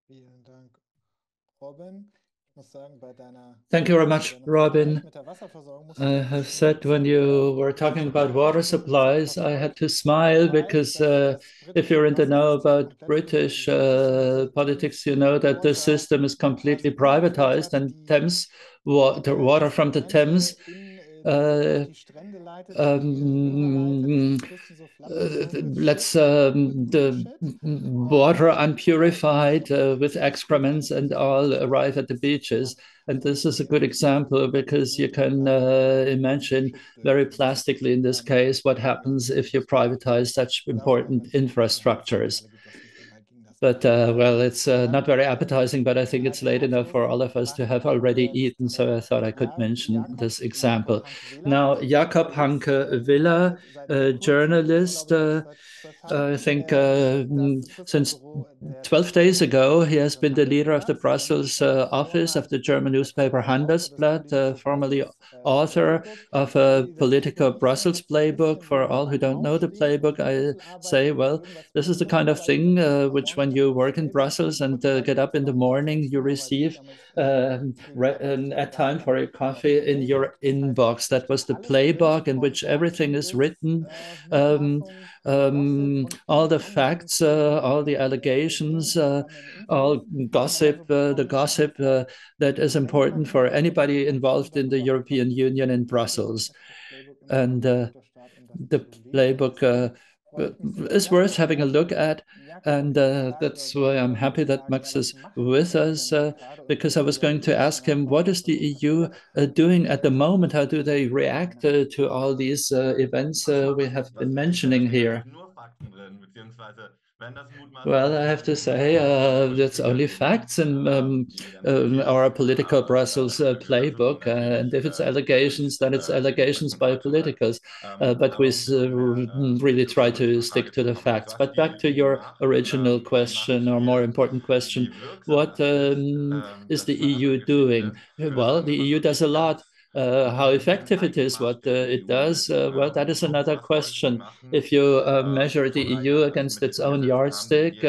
Vielen Dank, Robin. Thank you very much, Robin. I have said when you were talking about water supplies, I had to smile because if you're in the know about British politics, you know that the system is completely privatized, and Thames water from the Thames uh, um, let's the water unpurified with excrements and all arrive at the beaches. And this is a good example because you can imagine very plastically in this case what happens if you privatize such important infrastructures. But well, it's not very appetizing, but I think it's late enough for all of us to have already eaten. So I thought I could mention this example. Now, Jakob Hanke-Vela, a journalist, I think since 12 days ago, he has been the leader of the Brussels office of the German newspaper Handelsblatt, formerly author of a Politico Brussels Playbook. For all who don't know the playbook, I say, well, this is the kind of thing which when you work in Brussels and get up in the morning, you receive at time for a coffee in your inbox. That was the playbook in which everything is written. All the facts, all the allegations, all gossip, the gossip that is important for anybody involved in the European Union in Brussels. And the playbook is worth having a look at. And that's why I'm happy that Max is with us, because I was going to ask him, what is the EU doing at the moment? How do they react to all these events we have been mentioning here? Well, I have to say that's only facts in our Political Brussels playbook. And if it's allegations, then it's allegations by politicals. But we really try to stick to the facts. But back to your original question, or more important question, what is the EU doing? Well, the EU does a lot. How effective it is, what it does, well, that is another question. If you measure the EU against its own yardstick,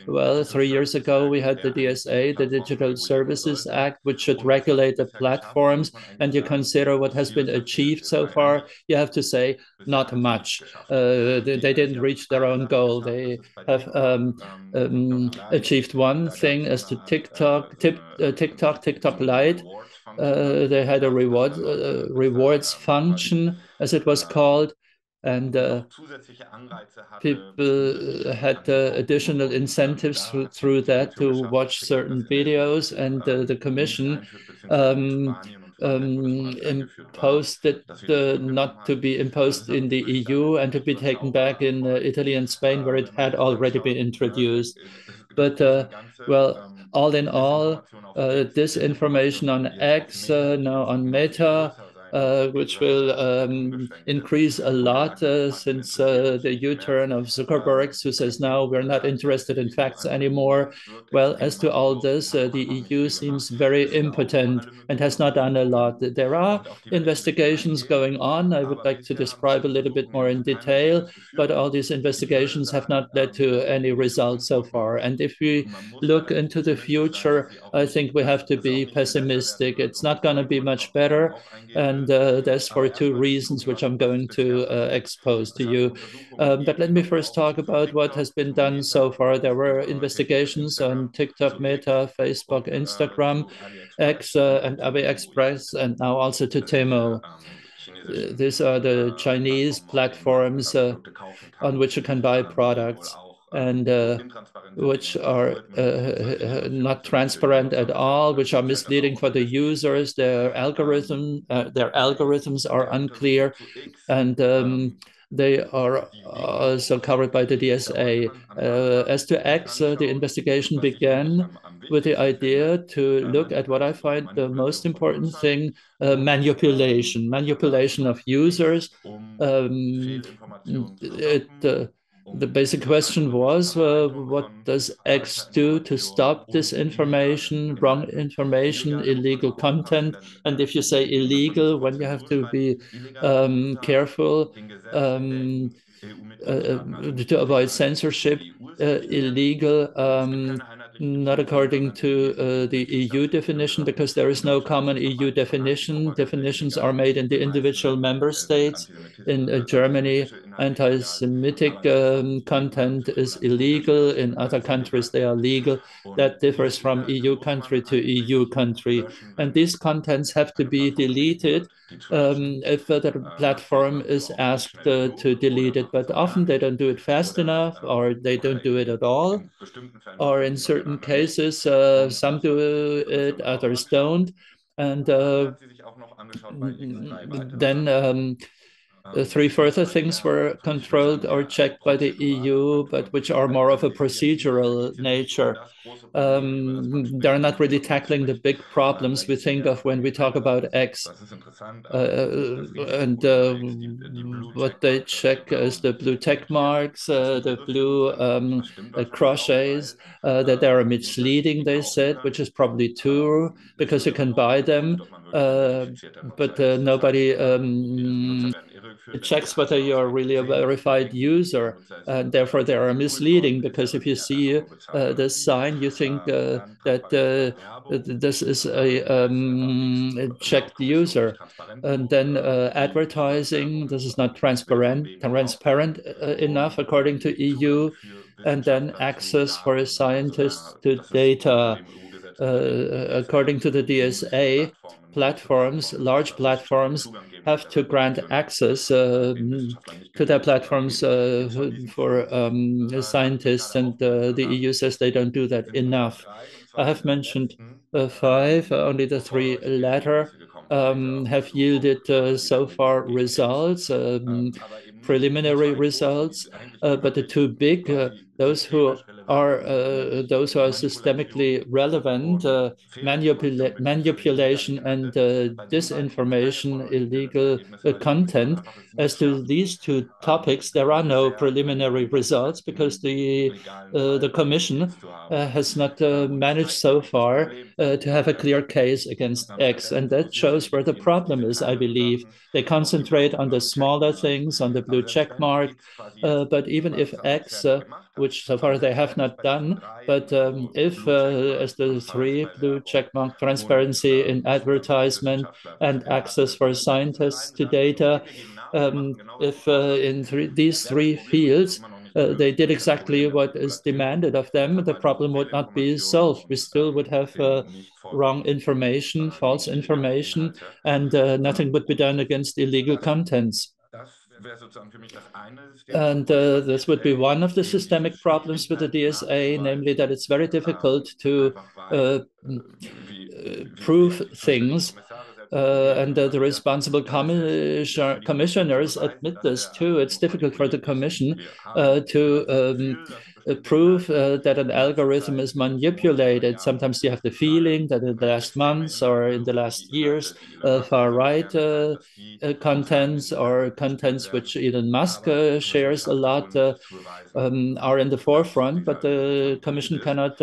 well, 3 years ago we had the DSA, the Digital Services Act, which should regulate the platforms, and you consider what has been achieved so far, you have to say not much. They didn't reach their own goal. They have achieved one thing as to TikTok Lite. They had a rewards function, as it was called, and people had additional incentives through that to watch certain videos, and the Commission imposed it not to be imposed in the EU and to be taken back in Italy and Spain, where it had already been introduced. But well, all in all, disinformation on X, now on Meta, which will increase a lot since the U-turn of Zuckerberg, who says now we're not interested in facts anymore. Well, as to all this, the EU seems very impotent and has not done a lot. There are investigations going on. I would like to describe a little bit more in detail, but all these investigations have not led to any results so far. And if we look into the future, I think we have to be pessimistic. It's not going to be much better. And that's for two reasons, which I'm going to expose to you. But let me first talk about what has been done so far. There were investigations on TikTok, Meta, Facebook, Instagram, X, and AliExpress, and now also to Temu. These are the Chinese platforms on which you can buy products, and which are not transparent at all, which are misleading for the users. Their algorithms are unclear, and they are also covered by the DSA. As to X, the investigation began with the idea to look at what I find the most important thing, manipulation of users. The basic question was, what does X do to stop disinformation, wrong information, illegal content? And if you say illegal, when you have to be careful to avoid censorship, illegal not according to the EU definition, because there is no common EU definition. Definitions are made in the individual member states. In Germany, anti-Semitic content is illegal. In other countries, they are legal. That differs from EU country to EU country. And these contents have to be deleted if the platform is asked to delete it. But often they don't do it fast enough, or they don't do it at all. Or in certain cases, some do it, others don't. And then three further things were controlled or checked by the EU, but which are more of a procedural nature. They're not really tackling the big problems we think of when we talk about X. And what they check is the blue check marks, the blue crochets, that they are misleading, they said, which is probably true because you can buy them, but nobody it checks whether you're really a verified user, and therefore they are misleading, because if you see this sign, you think that this is a checked user. And then advertising, this is not transparent enough according to EU. And then access for scientists to data. According to the DSA, platforms, large platforms, have to grant access to their platforms for scientists, and the EU says they don't do that enough. I have mentioned five, only the three latter have yielded so far results, preliminary results, but the two big, those who are systemically relevant, manipulation and disinformation, illegal content. As to these two topics, there are no preliminary results because the Commission has not managed so far to have a clear case against X, and that shows where the problem is, I believe. They concentrate on the smaller things, on the blue check mark, but even if X, which so far they have not done, but if, as the three blue checkmark, transparency in advertisement and access for scientists to data, if in these three fields they did exactly what is demanded of them, the problem would not be solved. We still would have wrong information, false information, and nothing would be done against illegal contents. And this would be one of the systemic problems with the DSA, namely that it's very difficult to prove things. And the responsible commissioners admit this too. It's difficult for the Commission to prove that an algorithm is manipulated. Sometimes you have the feeling that in the last months or in the last years, far-right contents or contents which Elon Musk shares a lot are in the forefront, but the Commission cannot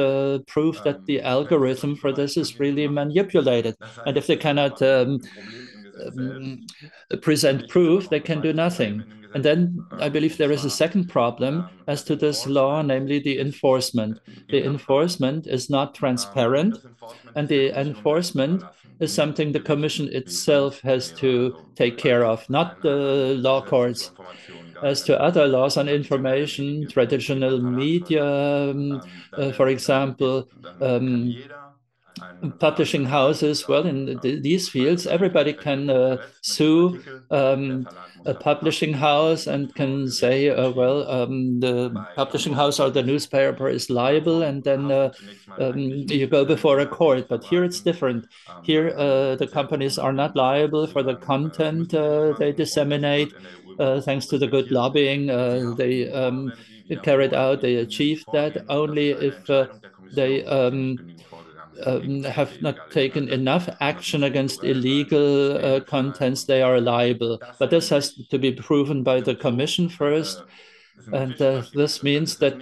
prove that the algorithm for this is really manipulated. And if they cannot present proof, they can do nothing. And then I believe there is a second problem as to this law, namely the enforcement. The enforcement is not transparent, and the enforcement is something the Commission itself has to take care of, not the law courts. As to other laws on information, traditional media, for example, publishing houses, well, in these fields, everybody can sue a publishing house and can say, the publishing house or the newspaper is liable, and then you go before a court. But here it's different. Here, the companies are not liable for the content they disseminate. Thanks to the good lobbying they carried out, they achieved that only if they have not taken enough action against illegal contents, they are liable. But this has to be proven by the Commission first. And this means that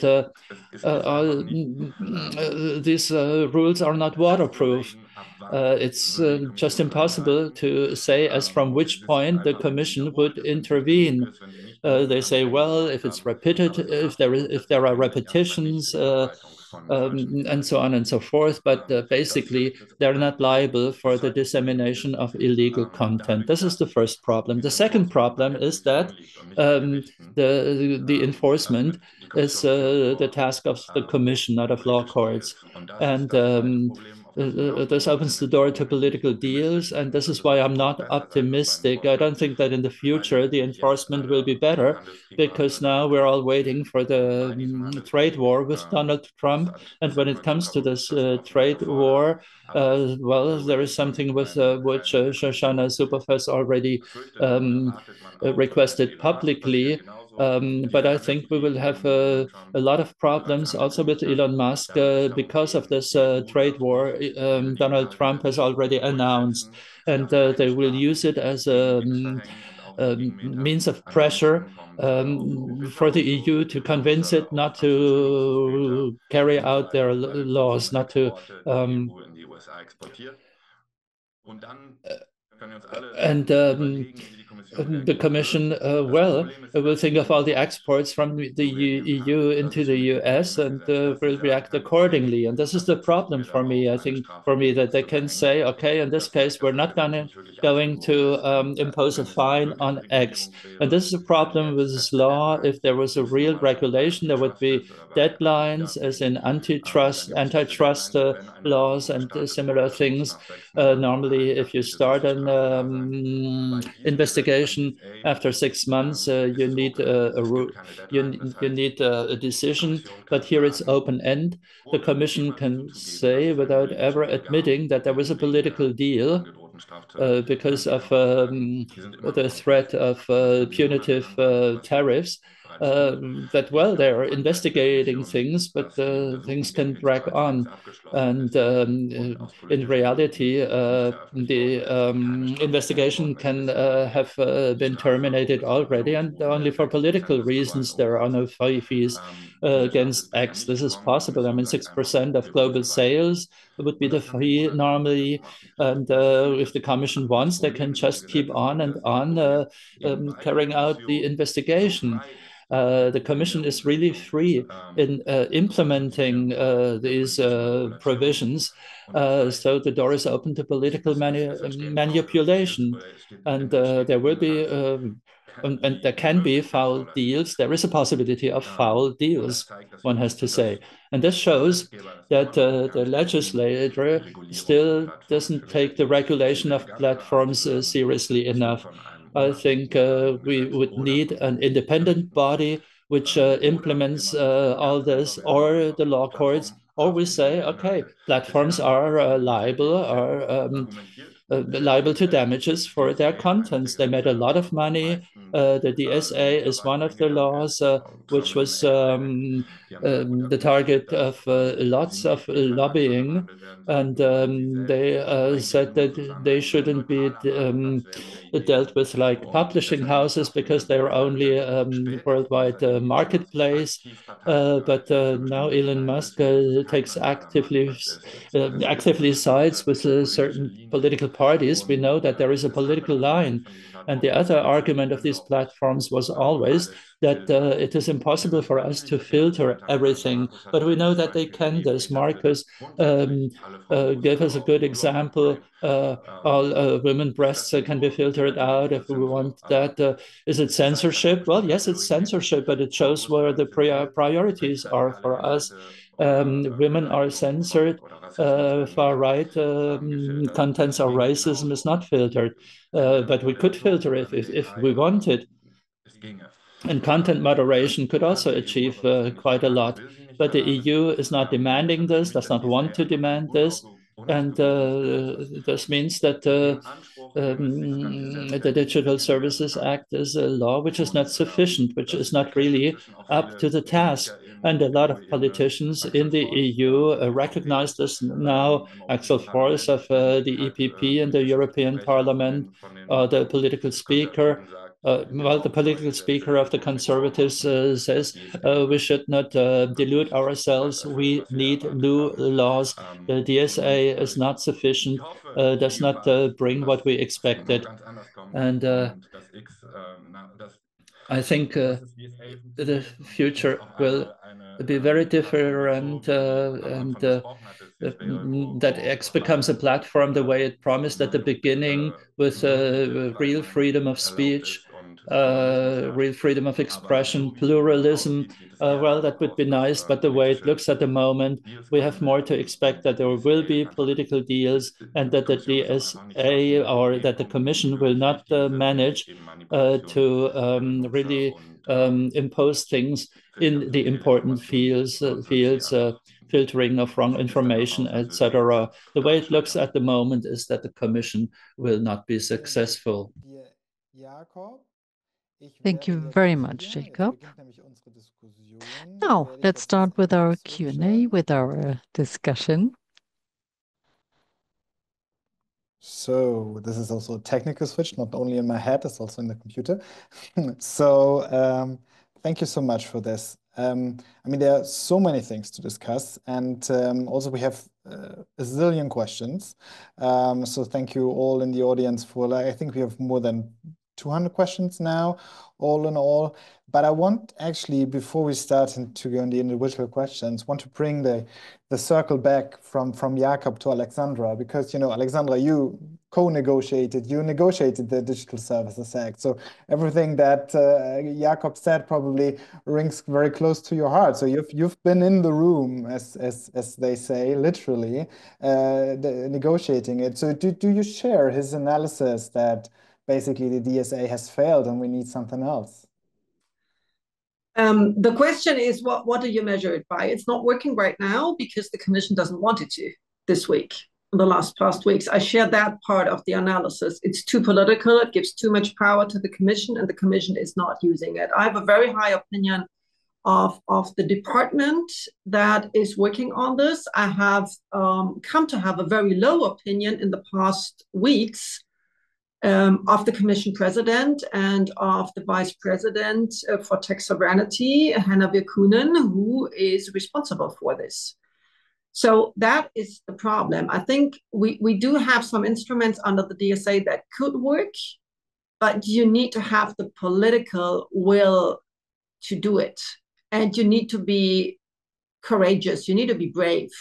these rules are not waterproof. It's just impossible to say as from which point the Commission would intervene. They say, well, if it's repeated, if there are repetitions, and so on and so forth. But basically, they're not liable for the dissemination of illegal content. This is the first problem. The second problem is that the enforcement is the task of the commission, not of law courts. And this opens the door to political deals. And this is why I'm not optimistic. I don't think that in the future the enforcement will be better, because now we're all waiting for the trade war with Donald Trump. And when it comes to this trade war, well, there is something with which Shoshana Zuboff has already requested publicly. But I think we will have a lot of problems also with Elon Musk because of this trade war Donald Trump has already announced. And they will use it as a means of pressure for the EU to convince it not to carry out their laws, not to and the Commission, well, will think of all the exports from the EU into the US and will react accordingly. And this is the problem for me. I think for me that they can say, okay, in this case, we're not going to impose a fine on X. And this is a problem with this law. If there was a real regulation, there would be deadlines, as in antitrust laws and similar things. Normally, if you start an investigation after 6 months, you need you need a decision. But here it's open end. The Commission can say without ever admitting that there was a political deal because of the threat of punitive tariffs. That, well, they're investigating things, but things can drag on. And in reality, the investigation can have been terminated already, and only for political reasons there are no fees against X. This is possible. I mean, 6% of global sales would be the fee normally. And if the Commission wants, they can just keep on and on carrying out the investigation. The Commission is really free in implementing these provisions. So the door is open to political manipulation. And there will be, and there can be foul deals. There is a possibility of foul deals, one has to say. And this shows that the legislator still doesn't take the regulation of platforms seriously enough. I think we would need an independent body which implements all this, or the law courts, or we say, okay, platforms are liable to damages for their contents. They made a lot of money. The DSA is one of the laws which was the target of lots of lobbying, and they said that they shouldn't be dealt with like publishing houses because they're only worldwide marketplace. But now Elon Musk takes actively sides with certain political parties. We know that there is a political line. And the other argument of these platforms was always that it is impossible for us to filter everything. But we know that they can this. Markus gave us a good example. All women breasts can be filtered out if we want that. Is it censorship? Well, yes, it's censorship, but it shows where the priorities are for us. Women are censored. Far right contents or racism is not filtered, but we could filter it if we wanted. And content moderation could also achieve quite a lot. But the EU is not demanding this, does not want to demand this. And this means that the Digital Services Act is a law which is not sufficient, which is not really up to the task. And a lot of politicians in the EU recognize this now. Axel Voss of the EPP in the European Parliament, the political speaker. Well, the political speaker of the Conservatives says we should not delude ourselves. We need new laws. The DSA is not sufficient, does not bring what we expected. And I think the future will be very different, and that X becomes a platform the way it promised at the beginning, with real freedom of speech, real freedom of expression, pluralism. Well, that would be nice, but the way it looks at the moment, we have more to expect that there will be political deals, and that the DSA, or that the Commission, will not manage to really impose things in the important fields, filtering of wrong information, etc. The way it looks at the moment is that the Commission will not be successful. Thank you very much, Jakob. Now, let's start with our Q&A, with our discussion. So this is also a technical switch, not only in my head, it's also in the computer. So thank you so much for this. I mean, there are so many things to discuss, and also we have a zillion questions. So thank you all in the audience for, I think we have more than 200 questions now, all in all. But I want, actually, before we start to go into the individual questions, want to bring the circle back from Jakob to Alexandra, because, you know, Alexandra, you co-negotiated, you negotiated the Digital Services Act. So everything that Jakob said probably rings very close to your heart. So you've been in the room, as they say, literally, negotiating it. So do you share his analysis that basically the DSA has failed and we need something else? The question is, what do you measure it by? It's not working right now because the Commission doesn't want it to this week, in the past weeks. I share that part of the analysis. It's too political. It gives too much power to the Commission, and the Commission is not using it. I have a very high opinion of the department that is working on this. I have come to have a very low opinion in the past weeks of the Commission President and of the Vice President for Tech Sovereignty, Grünen, who is responsible for this. So that is the problem. I think we do have some instruments under the DSA that could work, but you need to have the political will to do it. And you need to be courageous. You need to be brave.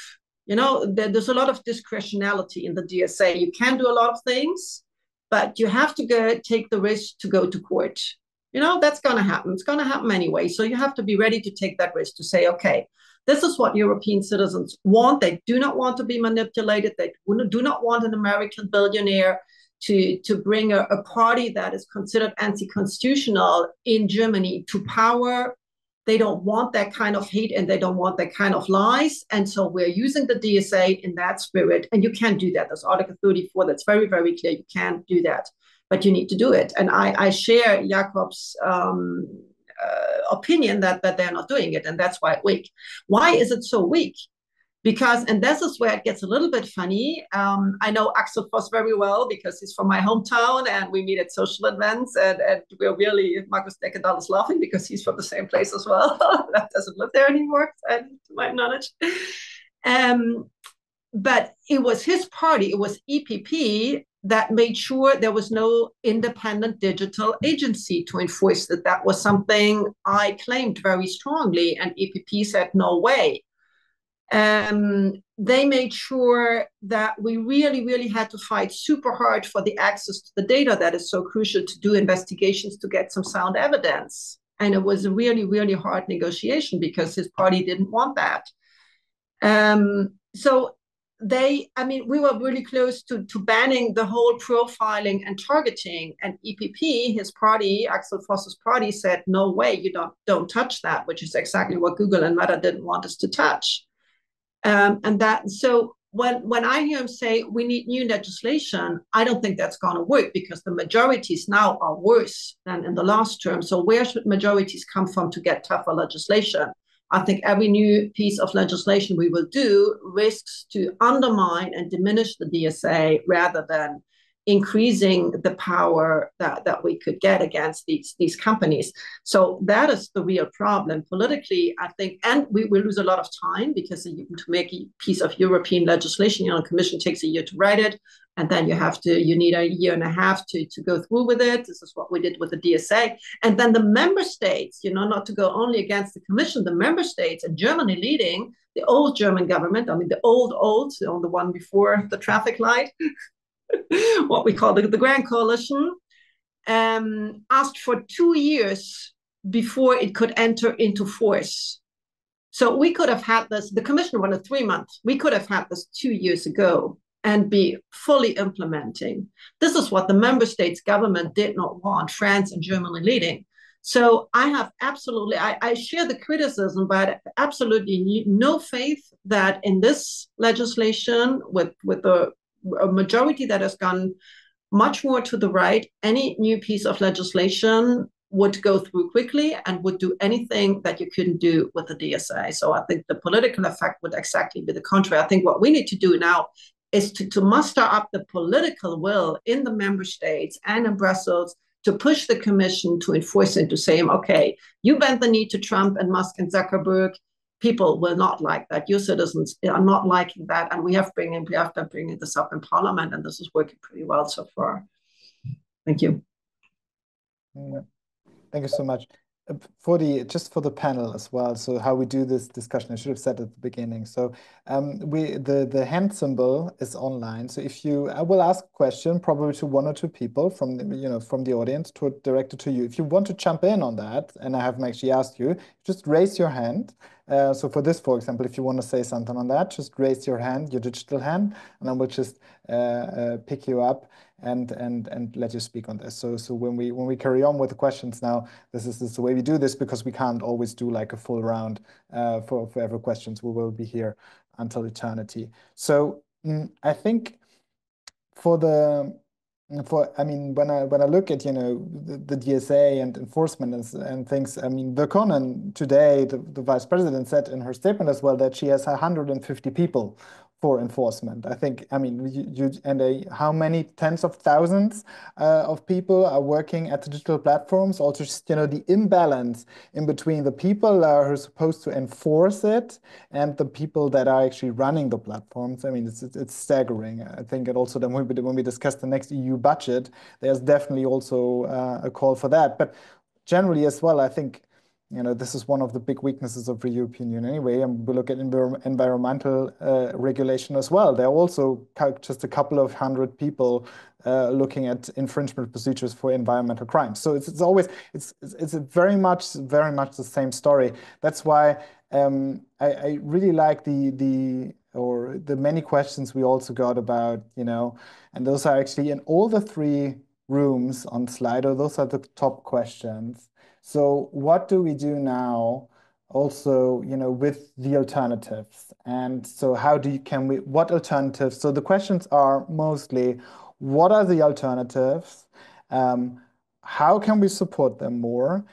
You know, there's a lot of discretionality in the DSA. You can do a lot of things, but you have to take the risk to go to court. You know, that's going to happen. It's going to happen anyway. So you have to be ready to take that risk, to say, okay, this is what European citizens want. They do not want to be manipulated. They do not want an American billionaire to bring a party that is considered anti-constitutional in Germany to power. They don't want that kind of hate, and they don't want that kind of lies. And so we're using the DSA in that spirit. And you can't do that. There's Article 34 that's very, very clear. You can't do that, but you need to do it. And I share Jakob's opinion that they're not doing it. And that's why it's weak. Why is it so weak? Because, and this is where it gets a little bit funny. I know Axel Voss very well because he's from my hometown and we meet at social events, and we're really, Markus Beckedahl is laughing because he's from the same place as well. That doesn't live there anymore, to my knowledge. But it was his party, it was EPP, that made sure there was no independent digital agency to enforce that. That was something I claimed very strongly, and EPP said, no way. They made sure that we really, really had to fight super hard for the access to the data that is so crucial to do investigations, to get some sound evidence. And it was a really, really hard negotiation because his party didn't want that. So we were really close to banning the whole profiling and targeting. And EPP, his party, Axel Voss's party, said, no way, you don't touch that, which is exactly what Google and Meta didn't want us to touch. So when I hear him say we need new legislation, I don't think that's going to work because the majorities now are worse than in the last term. So where should majorities come from to get tougher legislation? I think every new piece of legislation we will do risks to undermine and diminish the DSA rather than increasing the power that we could get against these companies. So that is the real problem politically, I think. And we will lose a lot of time because to make a piece of European legislation, the Commission takes a year to write it. And then you need a year and a half to go through with it. This is what we did with the DSA. And then the member states, not to go only against the Commission, the member states, and Germany leading, the old German government, the old, the one before the traffic light, what we call the Grand Coalition, asked for 2 years before it could enter into force. So we could have had this, the Commission wanted 3 months. We could have had this 2 years ago and be fully implementing. This is what the member states government did not want, France and Germany leading. So I have absolutely, I share the criticism, but absolutely no faith that in this legislation with a majority that has gone much more to the right, any new piece of legislation would go through quickly and would do anything that you couldn't do with the DSA. So I think the political effect would exactly be the contrary. I think what we need to do now is to muster up the political will in the member states and in Brussels to push the Commission to enforce it, to say, okay, you bend the knee to Trump and Musk and Zuckerberg. People will not like that. Your citizens are not liking that. And we have to bring this up in Parliament, and this is working pretty well so far. Thank you. Thank you so much. Just for the panel as well, so how we do this discussion, I should have said at the beginning. So the hand symbol is online. So I will ask a question probably to 1 or 2 people from the audience directed to you. If you want to jump in on that, and I haven't actually asked you, just raise your hand. So for this, for example, if you want to say something on that, just raise your hand, your digital hand, and I will just pick you up and let you speak on this. So when we carry on with the questions now, this is the way we do this, because we can't always do like a full round for every questions. We will be here until eternity. So I think when I look at the DSA and enforcement and things, Berjon today, the vice president, said in her statement as well that she has 150 people for enforcement. I think, how many tens of thousands of people are working at the digital platforms? Also, just, the imbalance in between the people who are supposed to enforce it and the people that are actually running the platforms. It's staggering. I think it also, then when we discuss the next EU budget, there's definitely also a call for that. But generally as well, I think, this is one of the big weaknesses of the European Union anyway, and we look at environmental regulation as well. There are also just a couple of 100 people looking at infringement procedures for environmental crimes. So it's very much the same story. That's why I really like the many questions we also got about, and those are actually in all the 3 rooms on Slido. Those are the top questions. So what do we do now also, with the alternatives? And so what alternatives? So the questions are mostly, what are the alternatives? How can we support them more?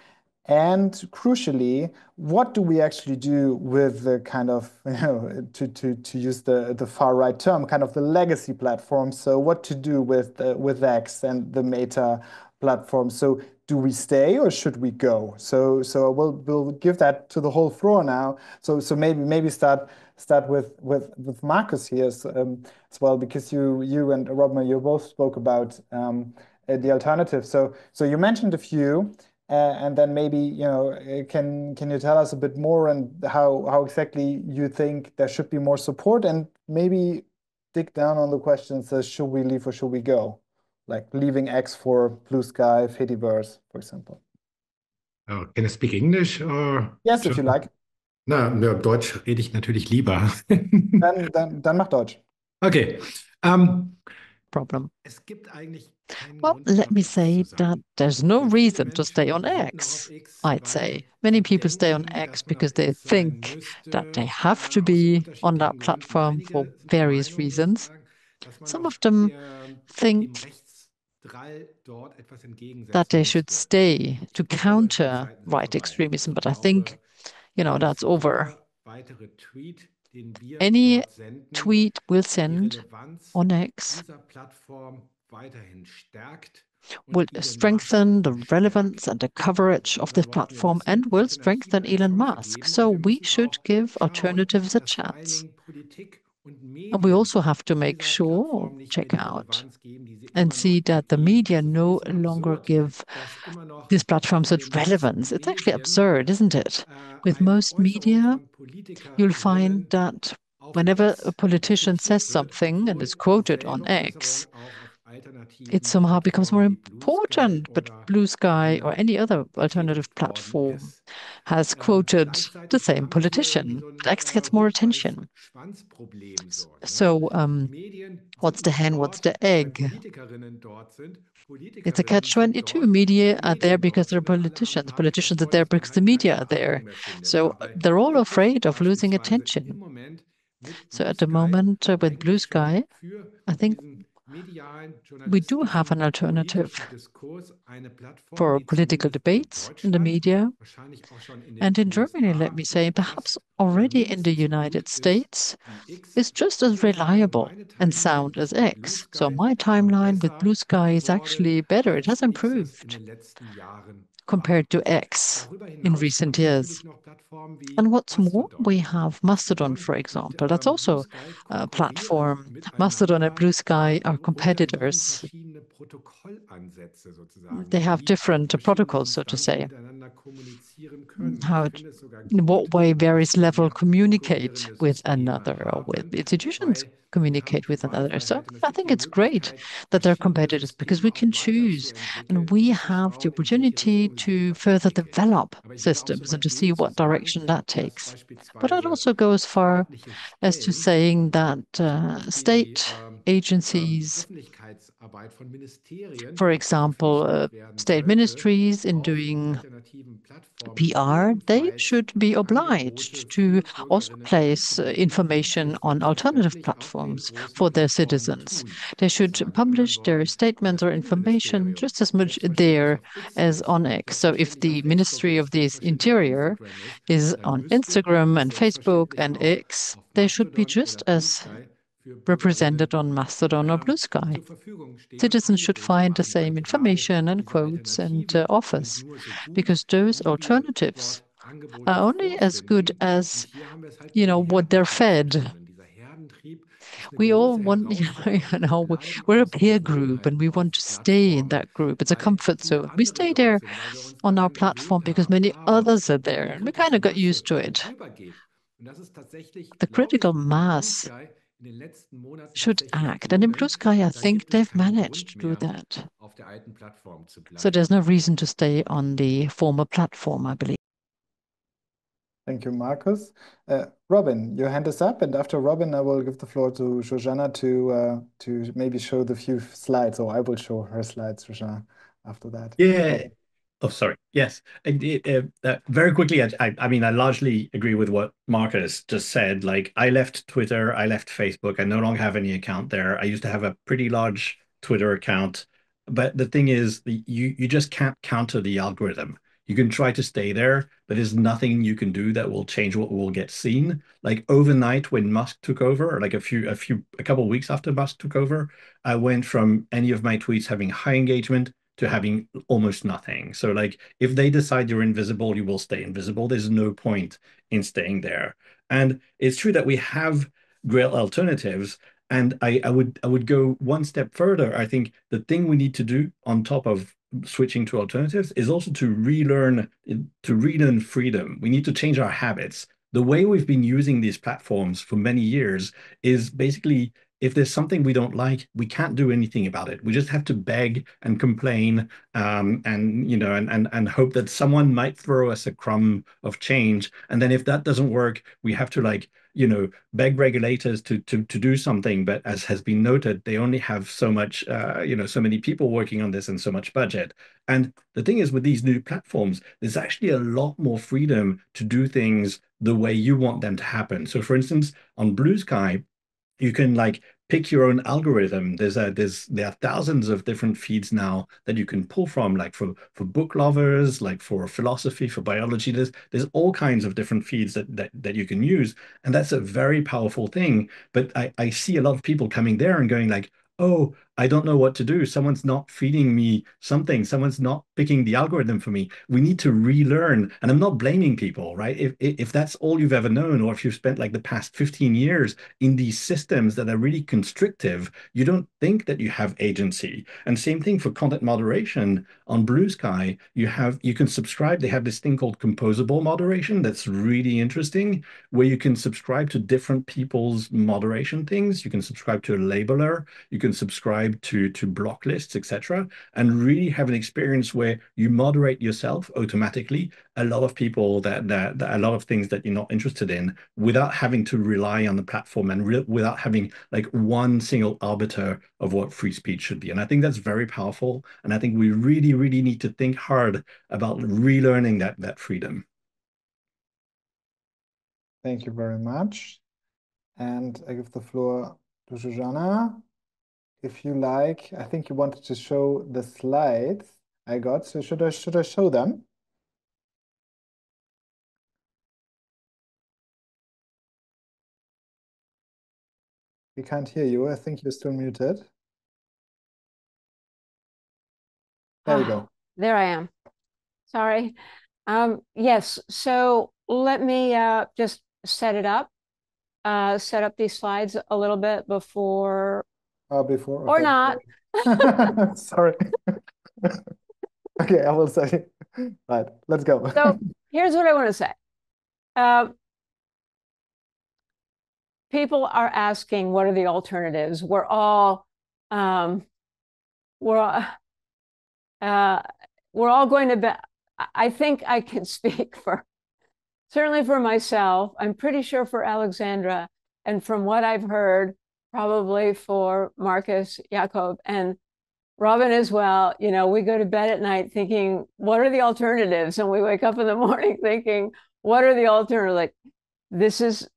And crucially, what do we actually do with the kind of, to use the far right term, kind of the legacy platform? So what to do with X and the Meta platform? So do we stay or should we go? So we'll give that to the whole floor now. So maybe start with Markus here as well, because you and Robin, you both spoke about the alternative. So you mentioned a few, and then maybe can you tell us a bit more and how exactly you think there should be more support, and maybe dig down on the questions: should we leave or should we go? Like leaving X for Blue Sky, Fediverse, for example. Oh, can I speak English or? Yes, if you like. Na, Deutsch rede ich natürlich lieber. Dann mach Deutsch. Okay. Problem. Es gibt eigentlich keinen Well, Grund, let me auf X say zu sein. that there's no reason to stay on X, I'd say. Many people stay on X because they think that they have to be on that platform for various reasons. Some of them think that they should stay to counter right extremism, but I think, that's over. Any tweet we'll send on X will strengthen the relevance and the coverage of this platform and will strengthen Elon Musk. So we should give alternatives a chance. And we also have to make sure, check out, and see that the media no longer give these platforms such relevance. It's actually absurd, isn't it? With most media, you'll find that whenever a politician says something and is quoted on X, it somehow becomes more important. But Blue Sky or any other alternative platform has quoted the same politician. But X gets more attention. So what's the hen, what's the egg? It's a catch-22. Media are there because they're politicians. Politicians are there because the media are there. So they're all afraid of losing attention. So at the moment with Blue Sky, I think we do have an alternative for political debates in the media. And in Germany, let me say, perhaps already in the United States, is just as reliable and sound as X. So my timeline with Blue Sky is actually better. It has improved compared to X in recent years. And what's more, we have Mastodon, for example. That's also a platform. Mastodon and Blue Sky are competitors. They have different protocols, so to say. In what way various levels communicate with another or with institutions communicate with another. So I think it's great that they're competitors because we can choose and we have the opportunity to further develop systems and to see what direction that takes. But I'd also go as far as to saying that state agencies, for example, state ministries in doing PR, they should be obliged to also place information on alternative platforms for their citizens. They should publish their statements or information just as much there as on X. So if the Ministry of the Interior is on Instagram and Facebook and X, they should be just as represented on Mastodon or Blue Sky. Citizens should find the same information and quotes and offers, because those alternatives are only as good as, what they're fed. We all want, we're a peer group and we want to stay in that group. It's a comfort zone. We stay there on our platform because many others are there and we kind of got used to it. The critical mass should act. And in Blue Sky, I think they've managed to do that. So there's no reason to stay on the former platform, I believe. Thank you, Markus. Robin, your hand is up, and after Robin, I will give the floor to Shoshana to maybe show the few slides, or I will show her slides, Shoshana, after that. Yeah. Oh, sorry. Yes. Very quickly, I mean, I largely agree with what Markus just said. Like, I left Twitter, I left Facebook. I no longer have any account there. I used to have a pretty large Twitter account. But the thing is, you just can't counter the algorithm. You can try to stay there, but there's nothing you can do that will change what will get seen. Like overnight when Musk took over, like a couple of weeks after Musk took over, I went from any of my tweets having high engagement to having almost nothing. So like if they decide you're invisible, you will stay invisible. There's no point in staying there. And it's true that we have great alternatives. And I would go one step further. I think the thing we need to do on top of switching to alternatives is also to relearn freedom. We need to change our habits. The way we've been using these platforms for many years is basically, if there's something we don't like, we can't do anything about it. We just have to beg and complain, and hope that someone might throw us a crumb of change. And then if that doesn't work, we have to beg regulators to do something. But as has been noted, they only have so much, so many people working on this and so much budget. And the thing is, with these new platforms, there's actually a lot more freedom to do things the way you want them to happen. So for instance, on Blue Sky, you can pick your own algorithm. There are thousands of different feeds now that you can pull from, like for book lovers, like for philosophy, for biology. There's all kinds of different feeds that you can use, and that's a very powerful thing. But I see a lot of people coming there and going like, oh, I don't know what to do. Someone's not feeding me something. Someone's not picking the algorithm for me. We need to relearn. And I'm not blaming people, right? If that's all you've ever known, or if you've spent like the past 15 years in these systems that are really constrictive, you don't think that you have agency. And same thing for content moderation on Blue Sky. You can subscribe. They have this thing called composable moderation that's really interesting, where you can subscribe to different people's moderation things. You can subscribe to a labeler. You can subscribe to block lists, etc., and really have an experience where you moderate yourself automatically a lot of people that a lot of things that you're not interested in, without having to rely on the platform, and without having like one single arbiter of what free speech should be. And I think that's very powerful. And I think we really, really need to think hard about relearning that freedom. Thank you very much. And I give the floor to Shoshana. If you like, I think you wanted to show the slides I got. So should I show them? We can't hear you. I think you're still muted. There we go. There I am. Sorry. Yes, so let me just set up these slides a little bit before. Before. Or not. Sorry. Okay, I will say. Right, let's go. So here's what I want to say. People are asking, what are the alternatives? We're all going to be, I think I can speak certainly for myself. I'm pretty sure for Alexandra, and from what I've heard, probably for Markus, Jakob, and Robin as well. You know, we go to bed at night thinking, what are the alternatives? And we wake up in the morning thinking, what are the alternatives? Like, this is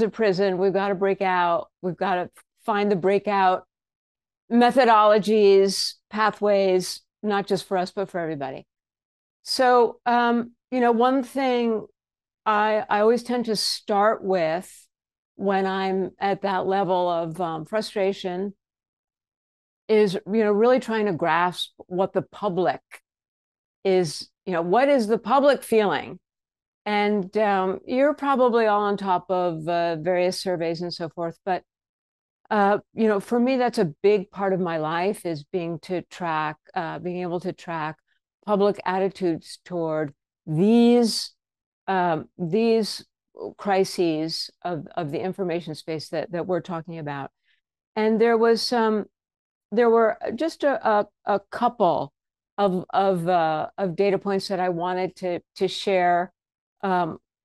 a prison. We've got to break out. We've got to find the breakout methodologies, pathways, not just for us, but for everybody. So, you know, one thing I always tend to start with when I'm at that level of frustration is, you know, really trying to grasp what the public is, you know, what is the public feeling? And you're probably all on top of various surveys and so forth. But, you know, for me, that's a big part of my life, is being able to track public attitudes toward these crises of the information space that we're talking about. And there were just a couple of data points that I wanted to share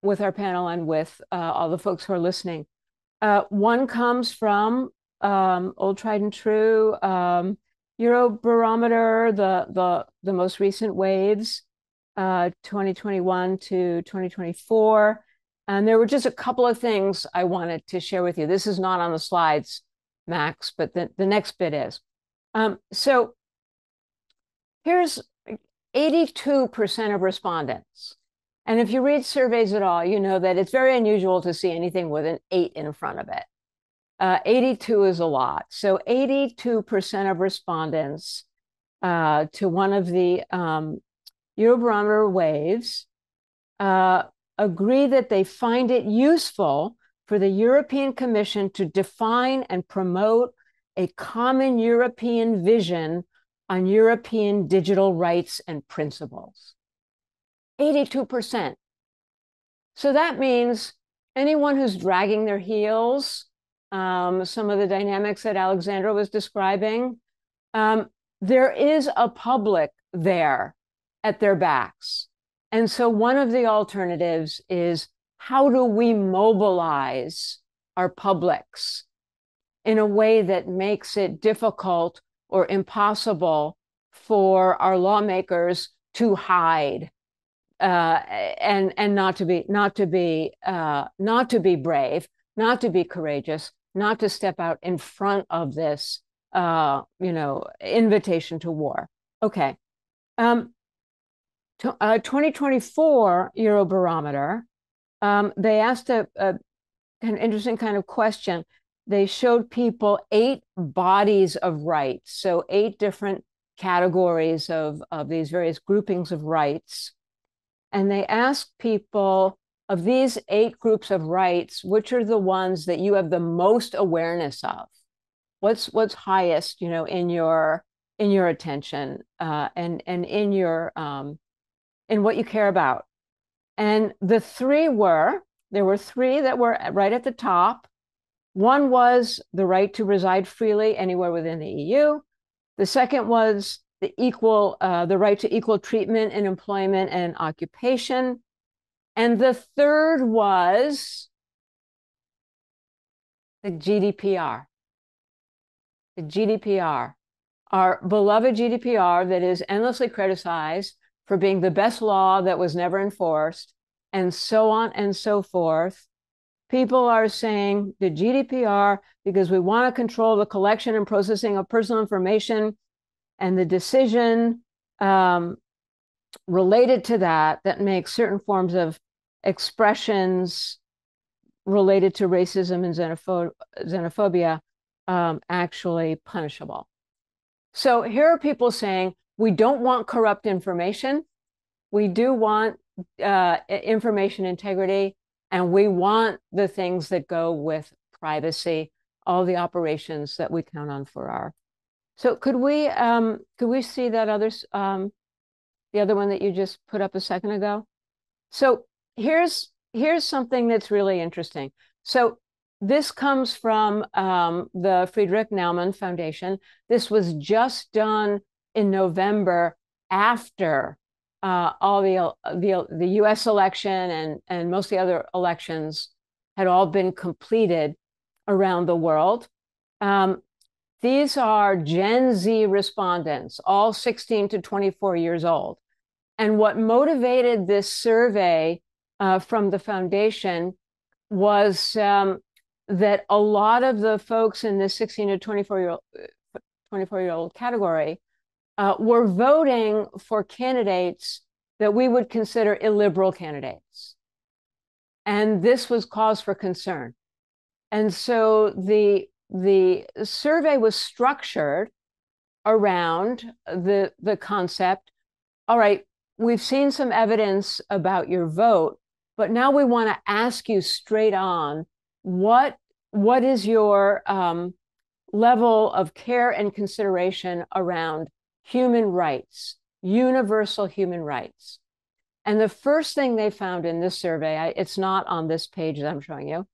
with our panel and with all the folks who are listening. One comes from old tried and true Eurobarometer, the most recent waves, 2021 to 2024. And there were just a couple of things I wanted to share with you. This is not on the slides, Max, but the next bit is. So here's 82% of respondents. And if you read surveys at all, you know that it's very unusual to see anything with an 8 in front of it. 82 is a lot. So 82% of respondents to one of the Eurobarometer waves agree that they find it useful for the European Commission to define and promote a common European vision on European digital rights and principles. 82%. So that means anyone who's dragging their heels, some of the dynamics that Alexandra was describing, there is a public there at their backs. And so one of the alternatives is, how do we mobilize our publics in a way that makes it difficult or impossible for our lawmakers to hide and not to be brave, not to be courageous, not to step out in front of this, you know, invitation to war. Okay. 2024 Eurobarometer, they asked an interesting kind of question. they showed people 8 bodies of rights, so 8 different categories of these various groupings of rights. And they asked people, of these 8 groups of rights, which are the ones that you have the most awareness of? What's highest, in your attention and in your in what you care about? And there were 3 that were right at the top. One was the right to reside freely anywhere within the EU. The second was the right to equal treatment in employment and occupation. And the third was the GDPR. The GDPR, our beloved GDPR that is endlessly criticized for being the best law that was never enforced, and so on and so forth. People are saying the GDPR because we want to control the collection and processing of personal information and the decision related to that makes certain forms of expressions related to racism and xenophobia actually punishable. So here are people saying, we don't want corrupt information. We do want information integrity, and we want the things that go with privacy, all the operations that we count on for our. So could we see that the other one that you just put up a second ago? So here's something that's really interesting. So this comes from the Friedrich Naumann Foundation. This was just done in November after all the U.S. election and most of the other elections had all been completed around the world. These are Gen Z respondents, all 16 to 24 years old. And what motivated this survey from the foundation was that a lot of the folks in this 16 to 24-year-old category were voting for candidates that we would consider illiberal candidates. And this was cause for concern. And so the survey was structured around the concept, all right, we've seen some evidence about your vote, but now we want to ask you straight on, what is your level of care and consideration around human rights, universal human rights? And the first thing they found in this survey, it's not on this page that I'm showing you,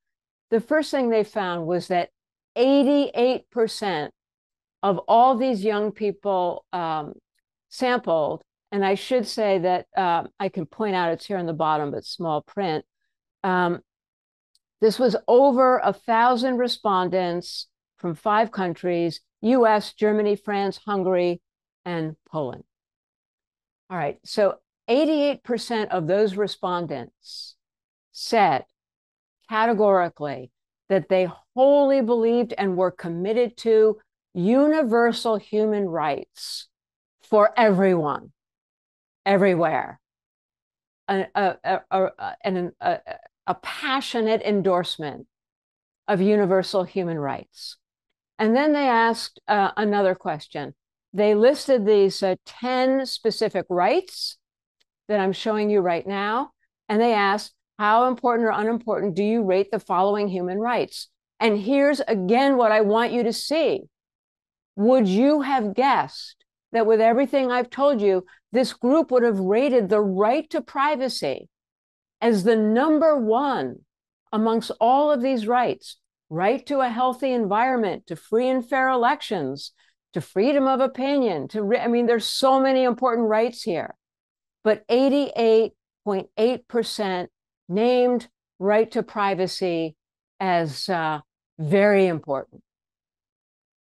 the first thing they found was that 88% of all these young people sampled, and I should say that I can point out it's here on the bottom, but small print. This was over 1,000 respondents from 5 countries, US, Germany, France, Hungary, and Poland. All right, so 88% of those respondents said categorically that they wholly believed and were committed to universal human rights for everyone, everywhere. A passionate endorsement of universal human rights. And then they asked another question. They listed these 10 specific rights that I'm showing you right now. And they asked, how important or unimportant do you rate the following human rights? And here's again what I want you to see. Would you have guessed that with everything I've told you, this group would have rated the right to privacy as the number 1 amongst all of these rights? Right to a healthy environment, to free and fair elections, to freedom of opinion, I mean, there's so many important rights here. But 88.8% named right to privacy as very important.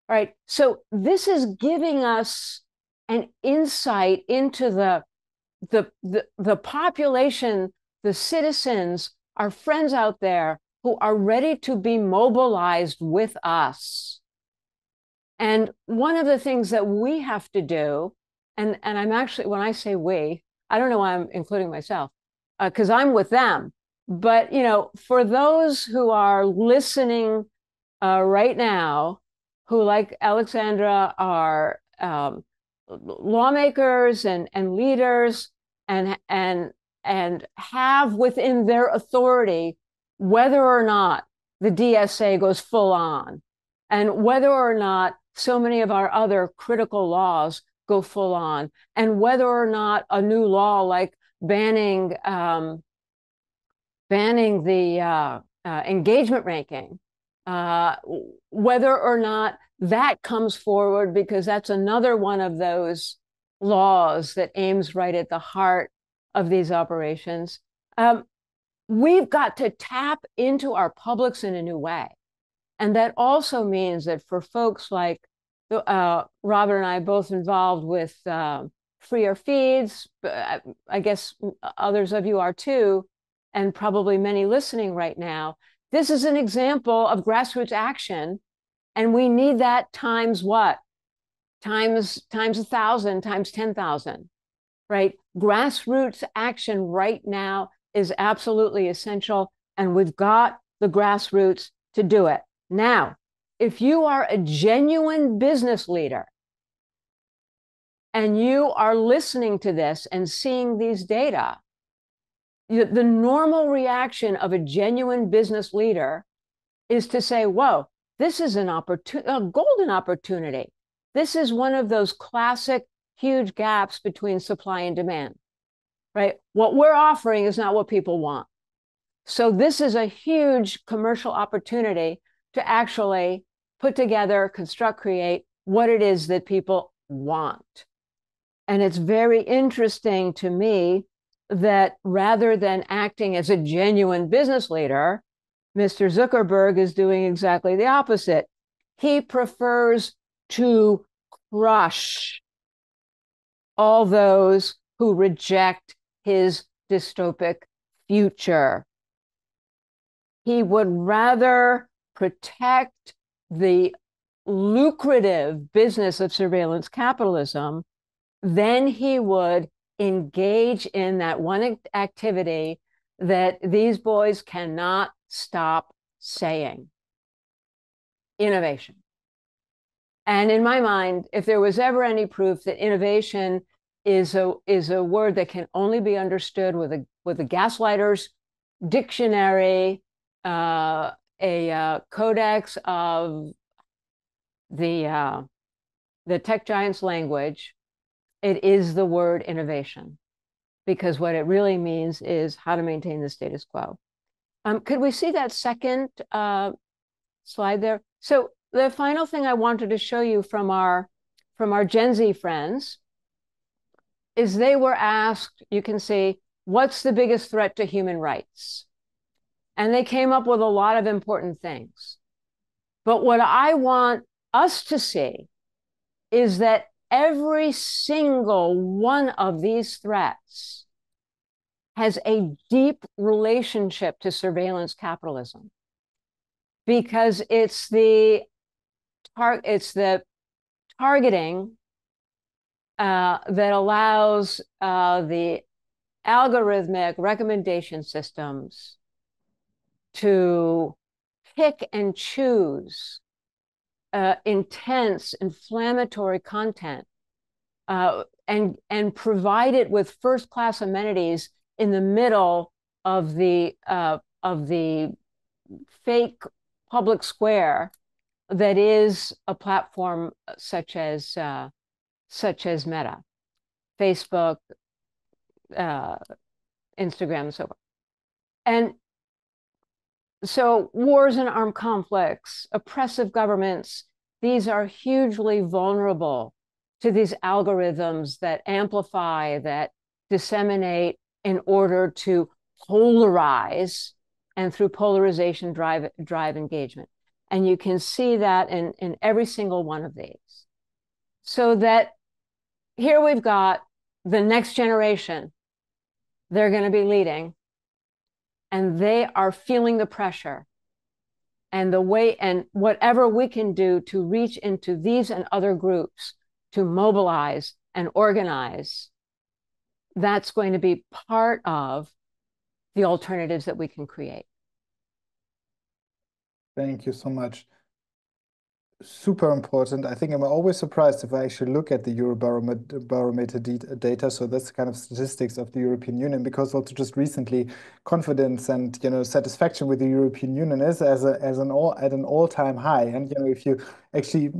All right, so this is giving us an insight into the population, the citizens, our friends out there who are ready to be mobilized with us. And one of the things that we have to do, and I'm actually, when I say we, I don't know why I'm including myself, because I'm with them. But, for those who are listening right now who, like Alexandra, are lawmakers and leaders and have within their authority whether or not the DSA goes full on and whether or not so many of our other critical laws go full on, and whether or not a new law like banning the engagement ranking, whether or not that comes forward, because that's another one of those laws that aims right at the heart of these operations. We've got to tap into our publics in a new way. And that also means that for folks like Robert and I, both involved with freer feeds, I guess others of you are too, and probably many listening right now, this is an example of grassroots action. And we need that times what? Times 1,000, times 10,000, right? Grassroots action right now is absolutely essential. And we've got the grassroots to do it. Now, if you are a genuine business leader and you are listening to this and seeing these data, the normal reaction of a genuine business leader is to say, whoa, this is a golden opportunity. This is one of those classic huge gaps between supply and demand, right? What we're offering is not what people want. So this is a huge commercial opportunity to actually put together, construct, create what it is that people want. And it's very interesting to me that rather than acting as a genuine business leader, Mr. Zuckerberg is doing exactly the opposite. He prefers to crush all those who reject his dystopic future. He would rather protect the lucrative business of surveillance capitalism than he would engage in that one activity that these boys cannot stop saying: innovation. And in my mind, if there was ever any proof that innovation is a word that can only be understood with a gaslighter's dictionary, a codex of the tech giant's language, it is the word innovation, because what it really means is how to maintain the status quo. Could we see that second slide there? So the final thing I wanted to show you from our Gen Z friends is they were asked, you can see, what's the biggest threat to human rights? And they came up with a lot of important things. But what I want us to see is that every single one of these threats has a deep relationship to surveillance capitalism, because it's the targeting that allows the algorithmic recommendation systems to pick and choose intense inflammatory content and provide it with first-class amenities in the middle of the fake public square that is a platform such as Meta, Facebook, Instagram, and so forth. And so wars and armed conflicts, oppressive governments, these are hugely vulnerable to these algorithms that amplify, that disseminate in order to polarize, and through polarization drive engagement. And you can see that in every single one of these. So that here we've got the next generation. They're going to be leading, and they are feeling the pressure. And whatever we can do to reach into these and other groups to mobilize and organize, that's going to be part of the alternatives that we can create. Thank you so much. super important. I think I'm always surprised if I actually look at the Eurobarometer data. So that's kind of statistics of the European Union, because also just recently, confidence and satisfaction with the European Union is at an all-time high. And if you actually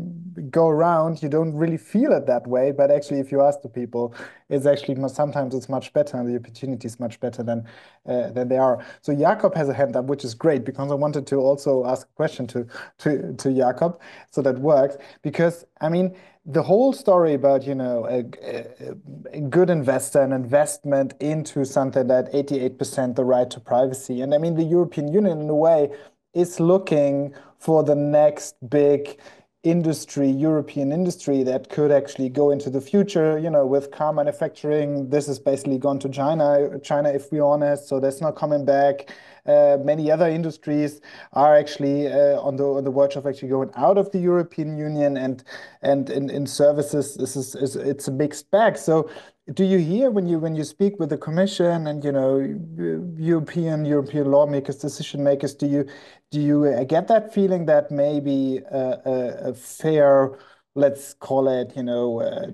go around, you don't really feel it that way. But actually, if you ask the people, it's actually sometimes it's much better, and the opportunity is much better than they are. So Jakob has a hand up, which is great, because I wanted to also ask a question to Jakob. So that works, because I mean the whole story about a good investor, an investment into something that 88% the right to privacy, and I mean the European Union in a way is looking for the next big industry, European industry that could actually go into the future, with car manufacturing. This is basically gone to China, if we're honest, so that's not coming back. Many other industries are actually on the verge of actually going out of the European Union, and in services, it's a mixed bag. So do you hear when you speak with the Commission and European lawmakers, decision makers, do you get that feeling that maybe a fair, let's call it,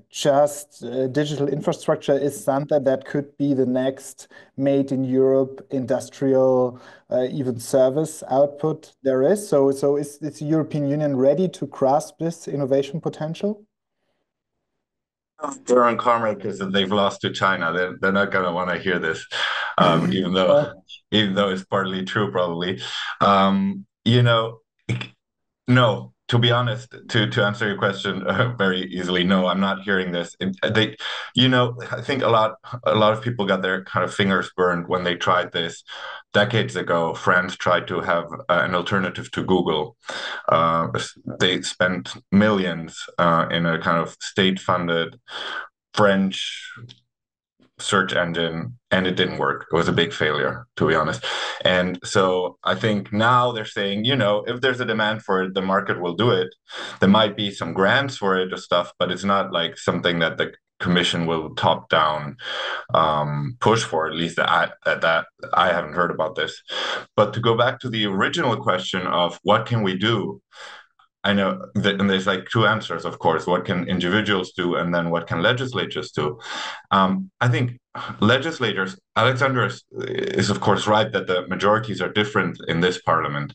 just digital infrastructure is something that could be the next made in Europe industrial, even service output there is? So is the European Union ready to grasp this innovation potential? They're on car makers and they've lost to China. They're not going to want to hear this, even though it's partly true, probably. No, to be honest, to answer your question very easily, no, I'm not hearing this. I think a lot of people got their kind of fingers burned when they tried this decades ago. France tried to have an alternative to Google. They spent millions in a kind of state-funded French search engine, and it didn't work. It was a big failure, to be honest. And so I think now they're saying, if there's a demand for it, the market will do it. There might be some grants for it or stuff, but it's not like something that the Commission will top down push for. At least that I haven't heard about this. But to go back to the original question of what can we do, I know that, and there's like two answers, of course. What can individuals do, and then what can legislatures do? I think legislators, Alexandra is of course right that the majorities are different in this parliament,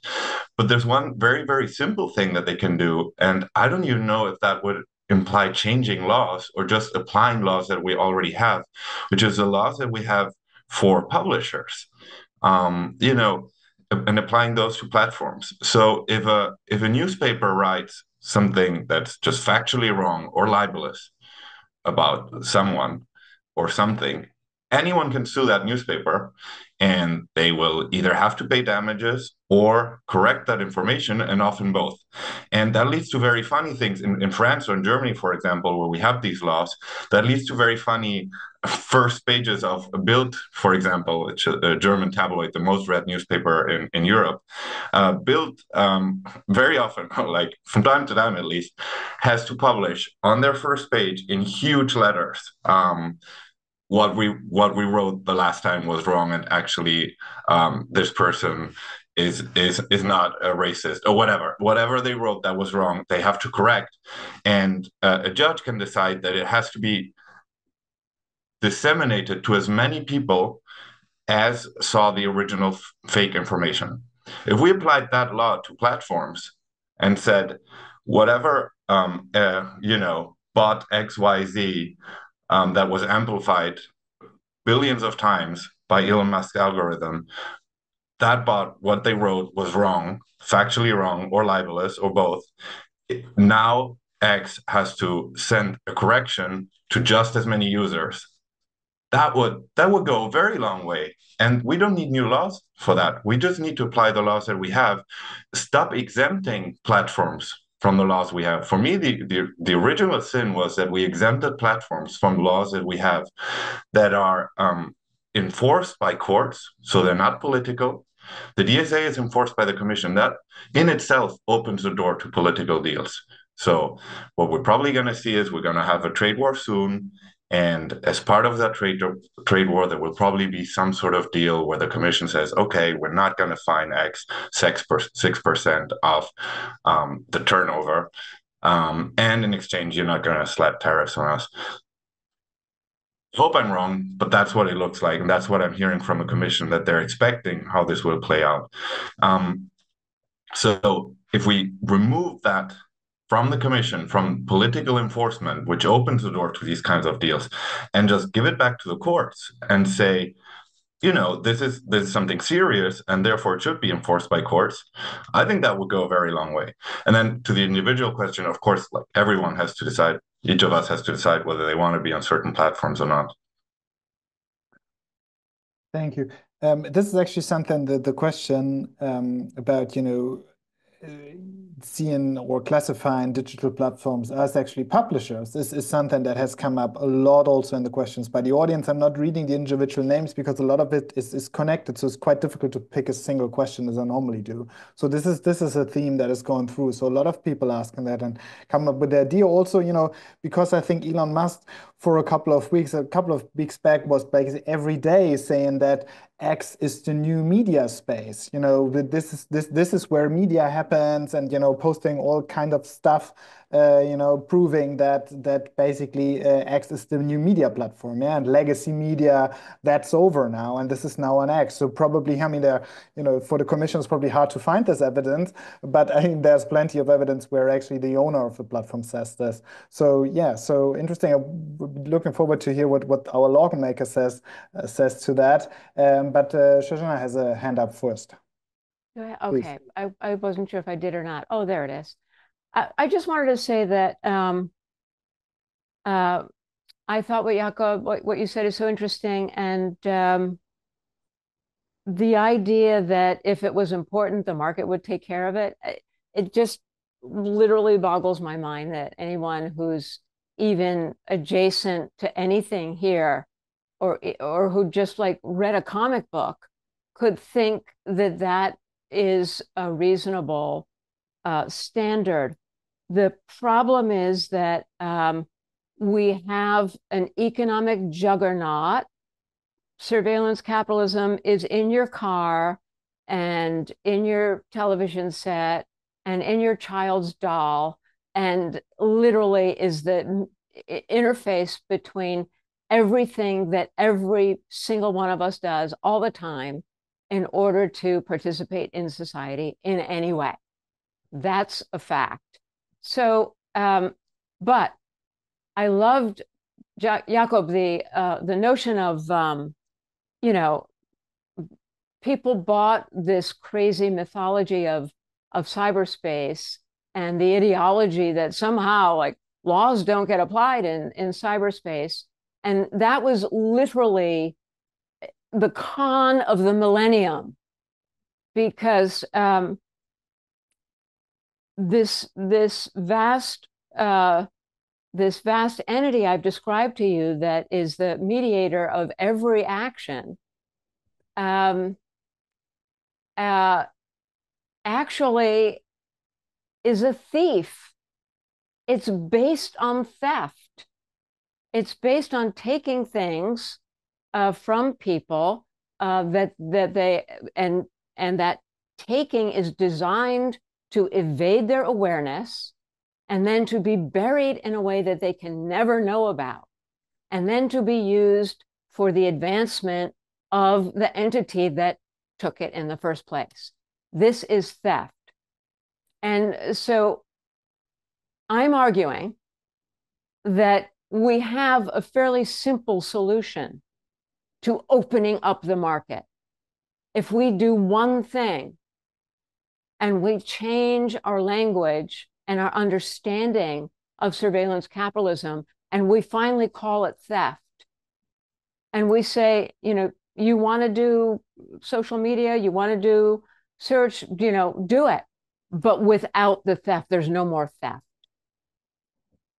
but there's one very, very simple thing that they can do, and I don't even know if that would imply changing laws or just applying laws that we already have, which is the laws that we have for publishers. And applying those to platforms. So if a newspaper writes something that's just factually wrong or libelous about someone or something, anyone can sue that newspaper, and they will either have to pay damages or correct that information, and often both. And that leads to very funny things in France or in Germany, for example, where we have these laws. That leads to very funny first pages of Bild, for example, which is a German tabloid, the most read newspaper in Europe. Bild very often, like from time to time at least, has to publish on their first page in huge letters what we wrote the last time was wrong, and actually this person is not a racist, or whatever they wrote that was wrong, they have to correct. And a judge can decide that it has to be disseminated to as many people as saw the original fake information. If we applied that law to platforms and said whatever bot XYZ that was amplified billions of times by Elon Musk's algorithm, that bot, what they wrote was wrong, factually wrong, or libelous, or both. Now X has to send a correction to just as many users. That would go a very long way. And we don't need new laws for that. We just need to apply the laws that we have. Stop exempting platforms from the laws we have. For me, the original sin was that we exempted platforms from laws that we have that are enforced by courts, so they're not political. The DSA is enforced by the Commission. That in itself opens the door to political deals. So what we're probably going to see is we're going to have a trade war soon, And as part of that trade war, there will probably be some sort of deal where the Commission says, okay, we're not going to fine X 6% of the turnover. And in exchange, you're not going to slap tariffs on us. I hope I'm wrong, but that's what it looks like. And that's what I'm hearing from a Commission, that they're expecting how this will play out. So if we remove that from the Commission, from political enforcement, which opens the door to these kinds of deals, and just give it back to the courts and say, this is something serious, and therefore it should be enforced by courts, I think that would go a very long way. And then to the individual question, of course, like everyone has to decide, each of us has to decide whether they want to be on certain platforms or not. Thank you. This is actually something that the question about, seeing or classifying digital platforms as actually publishers. This is something that has come up a lot also in the questions by the audience. I'm not reading the individual names because a lot of it is connected, so it's quite difficult to pick a single question as I normally do. So this is a theme that is going through. So a lot of people asking that and come up with the idea also, because I think Elon Musk for a couple of weeks back was basically every day saying that X is the new media space. This is where media happens, and posting all kind of stuff, proving that basically X is the new media platform, and legacy media, that's over now, and this is now on X. So probably, for the Commission, it's probably hard to find this evidence, but I think there's plenty of evidence where actually the owner of the platform says this. So yeah, so interesting. I'm looking forward to hear what our lawmaker says to that. But Shoshana has a hand up first. Okay, I wasn't sure if I did or not. Oh, there it is. I just wanted to say that I thought what you said is so interesting, and the idea that if it was important, the market would take care of it. It just literally boggles my mind that anyone who's even adjacent to anything here, or who just like read a comic book, could think that that is a reasonable standard. The problem is that we have an economic juggernaut. Surveillance capitalism is in your car and in your television set and in your child's doll, and literally is the interface between everything that every single one of us does all the time in order to participate in society in any way. That's a fact. So, but I loved, Jakob, the notion of, people bought this crazy mythology of cyberspace and the ideology that somehow like laws don't get applied in cyberspace. And that was literally the con of the millennium, because this vast entity I've described to you that is the mediator of every action actually is a thief. It's based on theft. It's based on taking things from people that that taking is designed to evade their awareness, and then to be buried in a way that they can never know about, and then to be used for the advancement of the entity that took it in the first place. This is theft. And so I'm arguing that we have a fairly simple solution to opening up the market. If we do one thing and we change our language and our understanding of surveillance capitalism, and we finally call it theft, and we say, you want to do social media, you want to do search, do it, but without the theft. There's no more theft.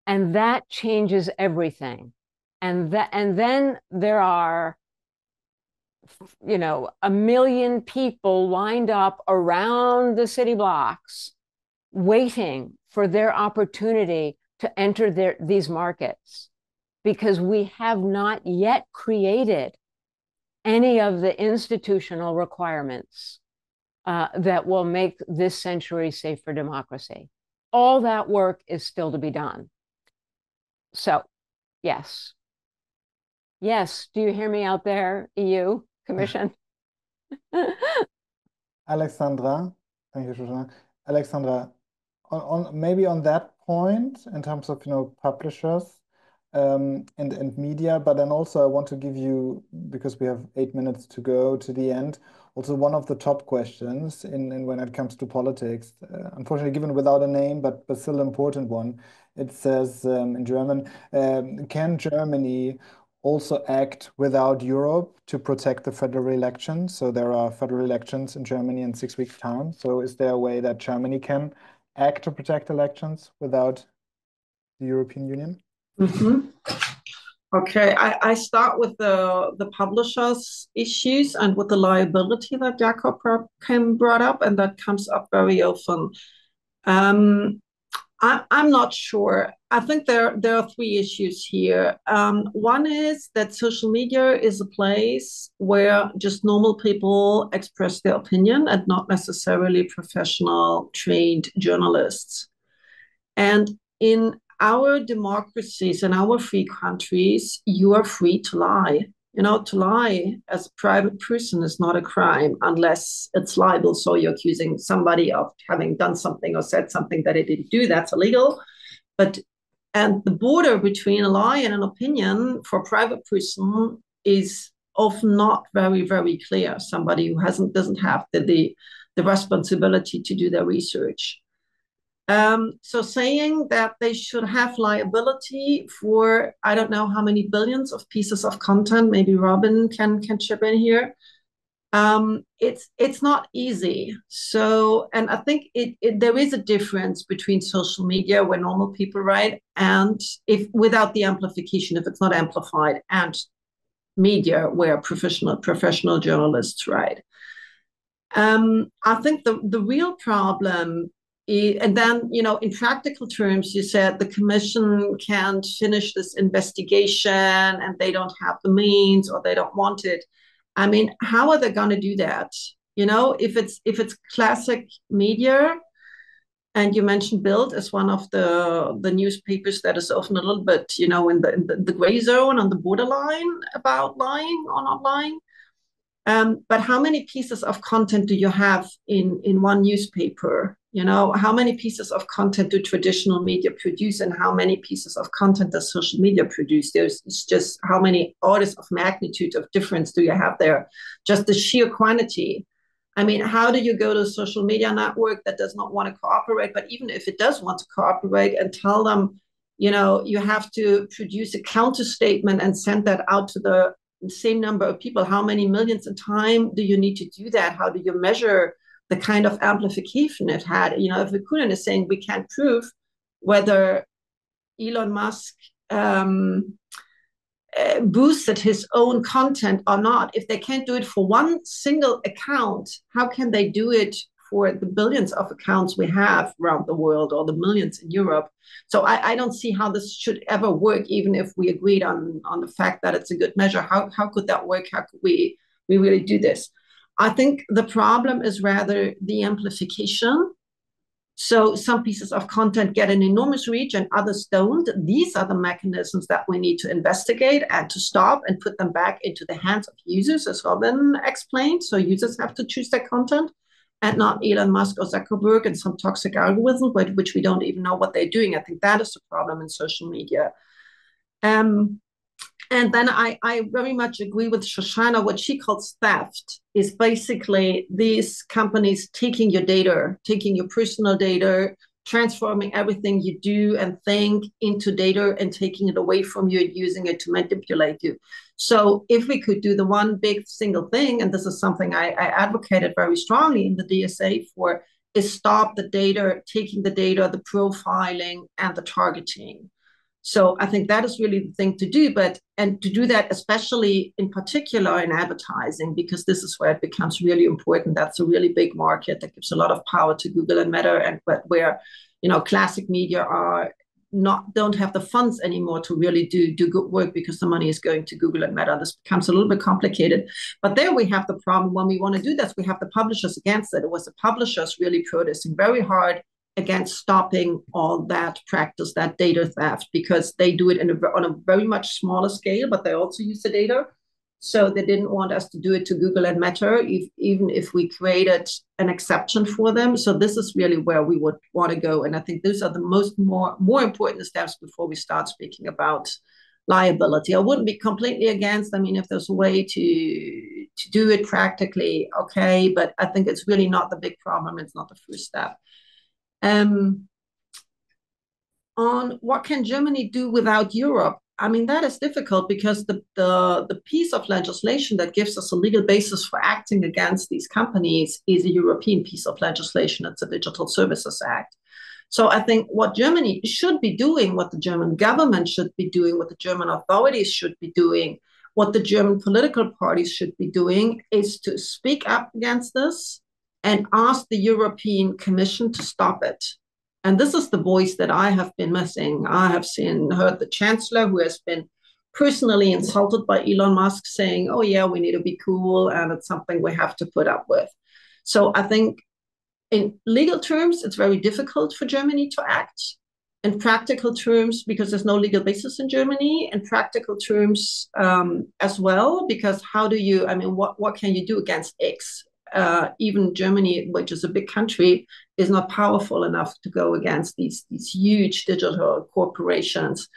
And that changes everything. And then there are, a million people lined up around the city blocks waiting for their opportunity to enter these markets. because we have not yet created any of the institutional requirements that will make this century safe for democracy. All that work is still to be done. So, yes. Yes, do you hear me out there, EU Commission? Alexandra, thank you, Shoshana. Alexandra, maybe on that point, in terms of publishers and media, but then also I want to give you, because we have 8 minutes to go to the end, also one of the top questions in when it comes to politics, unfortunately given without a name, but still an important one. It says in German, can Germany also act without Europe to protect the federal elections? So there are federal elections in Germany in 6 weeks' time. So is there a way that Germany can act to protect elections without the European Union? Mm-hmm. Okay, I start with the publishers' issues and with the liability that Jakob brought up, and that comes up very often. I'm not sure. I think there are three issues here. One is that social media is a place where just normal people express their opinion and not necessarily professional trained journalists. And in our democracies and our free countries, you are free to lie. To lie as a private person is not a crime unless it's libel. So you're accusing somebody of having done something or said something that it didn't do. That's illegal. And the border between a lie and an opinion for a private person is often not very, very clear. Somebody who doesn't have the responsibility to do their research. So saying that they should have liability for, I don't know how many billions of pieces of content, maybe Robin can chip in here. It's not easy. So, and I think there is a difference between social media where normal people write and if without the amplification, if it's not amplified, and media where professional journalists write. I think the real problem, and then, in practical terms, you said the commission can't finish this investigation and they don't have the means or they don't want it. I mean, how are they going to do that? If it's classic media, and you mentioned Bild as one of the newspapers that is often a little bit, in the gray zone, on the borderline about lying or not lying. But how many pieces of content do you have in one newspaper? How many pieces of content do traditional media produce, and how many pieces of content does social media produce? It's just how many orders of magnitude of difference do you have there? Just the sheer quantity. I mean, how do you go to a social media network that does not want to cooperate? But even if it does want to cooperate, and tell them, you have to produce a counter statement and send that out to the same number of people, how many millions of time do you need to do that? How do you measure the kind of amplification it had? If the Grünen is saying we can't prove whether Elon Musk boosted his own content or not, if they can't do it for one single account, how can they do it for the billions of accounts we have around the world, or the millions in Europe? So I don't see how this should ever work, even if we agreed on the fact that it's a good measure. How could that work? How could we really do this? I think the problem is rather the amplification. So some pieces of content get an enormous reach and others don't. These are the mechanisms that we need to investigate and to stop and put them back into the hands of users, as Robin explained. So users have to choose their content, and not Elon Musk or Zuckerberg and some toxic algorithm, which we don't even know what they're doing. I think that is the problem in social media. And then I very much agree with Shoshana. What she calls theft is basically these companies taking your data, taking your personal data, transforming everything you do and think into data and taking it away from you and using it to manipulate you. So if we could do the one big single thing, and this is something I advocated very strongly in the DSA for, is stop the data, taking the data, the profiling and the targeting. So I think that is really the thing to do, and to do that, especially in particular in advertising, because this is where it becomes really important. That's a really big market that gives a lot of power to Google and Meta, and where, classic media are don't have the funds anymore to really do good work because the money is going to Google and Meta. This becomes a little bit complicated. But there we have the problem. When we want to do this, we have the publishers against it. It was the publishers really protesting very hard against stopping all that practice, that data theft, because they do it on a very much smaller scale, but they also use the data. So they didn't want us to do it to Google and Meta, even if we created an exception for them. So this is really where we would want to go. And I think those are the more important steps before we start speaking about liability. I wouldn't be completely against. I mean, if there's a way to do it practically, okay, but I think it's really not the big problem. It's not the first step. On what can Germany do without Europe? I mean, that is difficult because the piece of legislation that gives us a legal basis for acting against these companies is a European piece of legislation. It's a Digital Services Act. So I think what Germany should be doing, what the German government should be doing, what the German authorities should be doing, what the German political parties should be doing is to speak up against this and ask the European Commission to stop it. And this is the voice that I have been missing. I have heard the Chancellor, who has been personally insulted by Elon Musk, saying, oh yeah, we need to be cool and it's something we have to put up with. So I think in legal terms, it's very difficult for Germany to act. In practical terms, because there's no legal basis in Germany, in practical terms as well, because what can you do against X? Even Germany, which is a big country, is not powerful enough to go against these huge digital corporations.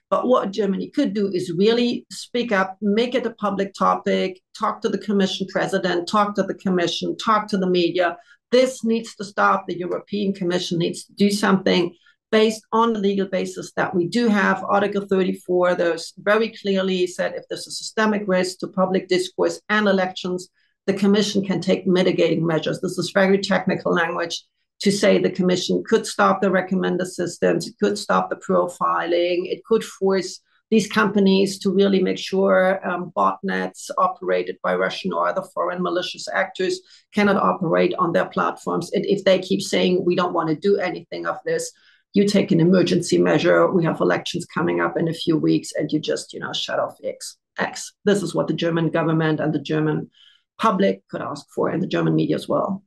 But what Germany could do is really speak up, make it a public topic, talk to the Commission president, talk to the Commission, talk to the media. This needs to stop. The European Commission needs to do something based on the legal basis that we do have. Article 34, there's very clearly said if there's a systemic risk to public discourse and elections, the Commission can take mitigating measures. This is very technical language to say the Commission could stop the recommender systems, it could stop the profiling, it could force these companies to really make sure botnets operated by Russian or other foreign malicious actors cannot operate on their platforms. And if they keep saying, we don't want to do anything of this, you take an emergency measure. We have elections coming up in a few weeks and you just, shut off X. This is what the German government and the German public could ask for, and the German media as well.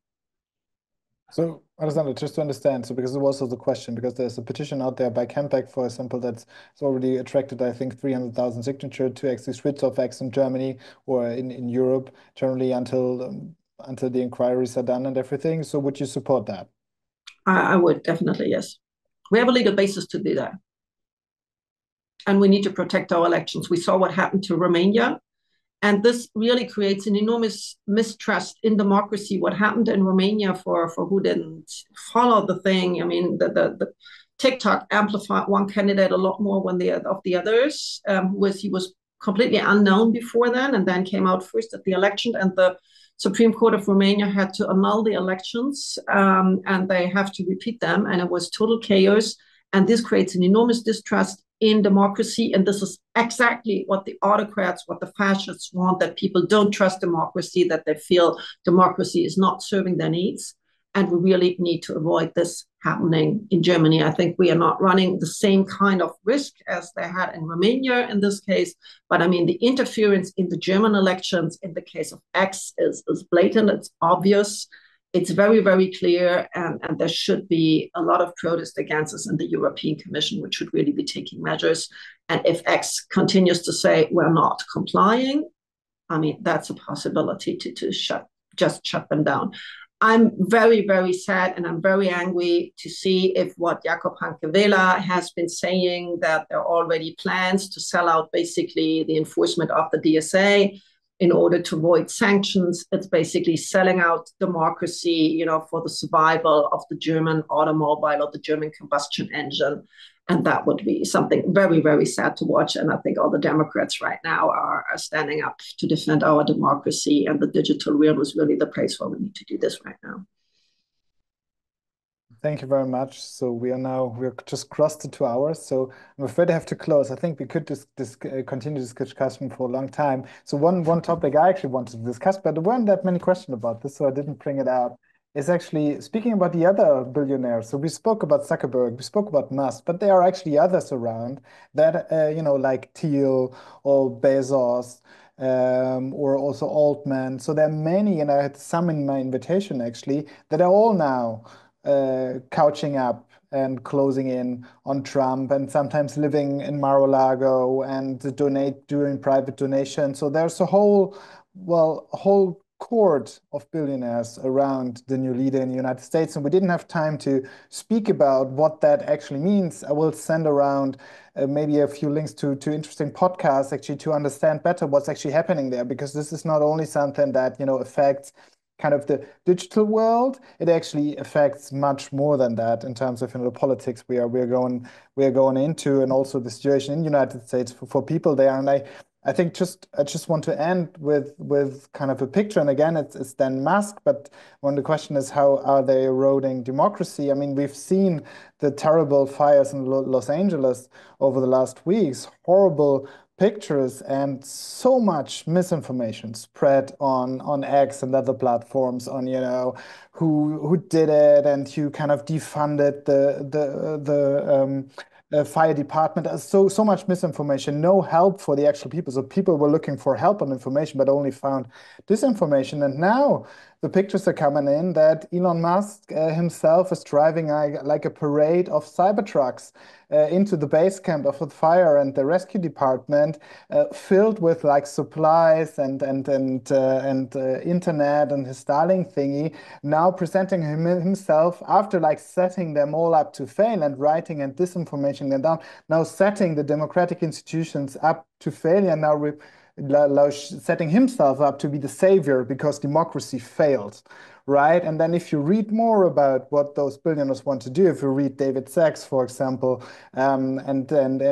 So, Alexandra, just to understand, so because it was also the question, because there's a petition out there by Campact, for example, that's already attracted, I think, 300,000 signatures to actually switch off X in Germany or in Europe, generally until the inquiries are done and everything. So would you support that? I would, definitely, yes. We have a legal basis to do that. And we need to protect our elections. We saw what happened to Romania. And this really creates an enormous mistrust in democracy. What happened in Romania for who didn't follow the thing? I mean, the TikTok amplified one candidate a lot more than the others. He was completely unknown before then, and then came out first at the election. And the Supreme Court of Romania had to annul the elections, and they have to repeat them. And it was total chaos. And this creates an enormous distrust in democracy. And this is exactly what the autocrats, what the fascists want, that people don't trust democracy, that they feel democracy is not serving their needs. And we really need to avoid this happening in Germany. I think we are not running the same kind of risk as they had in Romania in this case. But I mean, the interference in the German elections in the case of X is blatant, it's obvious. It's very, very clear, and there should be a lot of protest against us in the European Commission, which should really be taking measures. And if X continues to say we're not complying, I mean, that's a possibility to shut them down. I'm very, very sad and I'm very angry to see if what Jakob Hanke-Vela has been saying, that there are already plans to sell out basically the enforcement of the DSA in order to avoid sanctions. It's basically selling out democracy, for the survival of the German automobile or the German combustion engine. And that would be something very, very sad to watch. And I think all the Democrats right now are standing up to defend our democracy. And the digital realm is really the place where we need to do this right now. Thank you very much. So we're just crossed the 2 hours. So I'm afraid I have to close. I think we could continue this discussion for a long time. So one topic I actually wanted to discuss, but there weren't that many questions about this, so I didn't bring it out. is actually speaking about the other billionaires. So we spoke about Zuckerberg, we spoke about Musk, but there are actually others around that, like Thiel or Bezos, or also Altman. So there are many, and I had some in my invitation actually, that are all now couching up and closing in on Trump and sometimes living in Mar-a-Lago and doing private donations. So there's a whole court of billionaires around the new leader in the United States. And we didn't have time to speak about what that actually means. I will send around maybe a few links to interesting podcasts actually to understand better what's actually happening there, because this is not only something that, affects kind of the digital world, it actually affects much more than that in terms of the politics we're going into, and also the situation in the United States for people there. And I think I just want to end with kind of a picture. And again, it's then Musk, but when the question is how are they eroding democracy? I mean, we've seen the terrible fires in Los Angeles over the last weeks, horrible pictures, and so much misinformation spread on X and other platforms on who did it and who kind of defunded the fire department. So much misinformation, no help for the actual people. So people were looking for help on information, but only found disinformation. And now the pictures are coming in that Elon Musk himself is driving like a parade of Cybertrucks into the base camp of the fire and the rescue department, filled with like supplies and internet and his Starlink thingy. Now presenting himself after like setting them all up to fail and writing and disinformation them down. Now setting the democratic institutions up to failure. Now setting himself up to be the savior because democracy failed, right? And then if you read more about what those billionaires want to do, if you read David Sachs, for example, and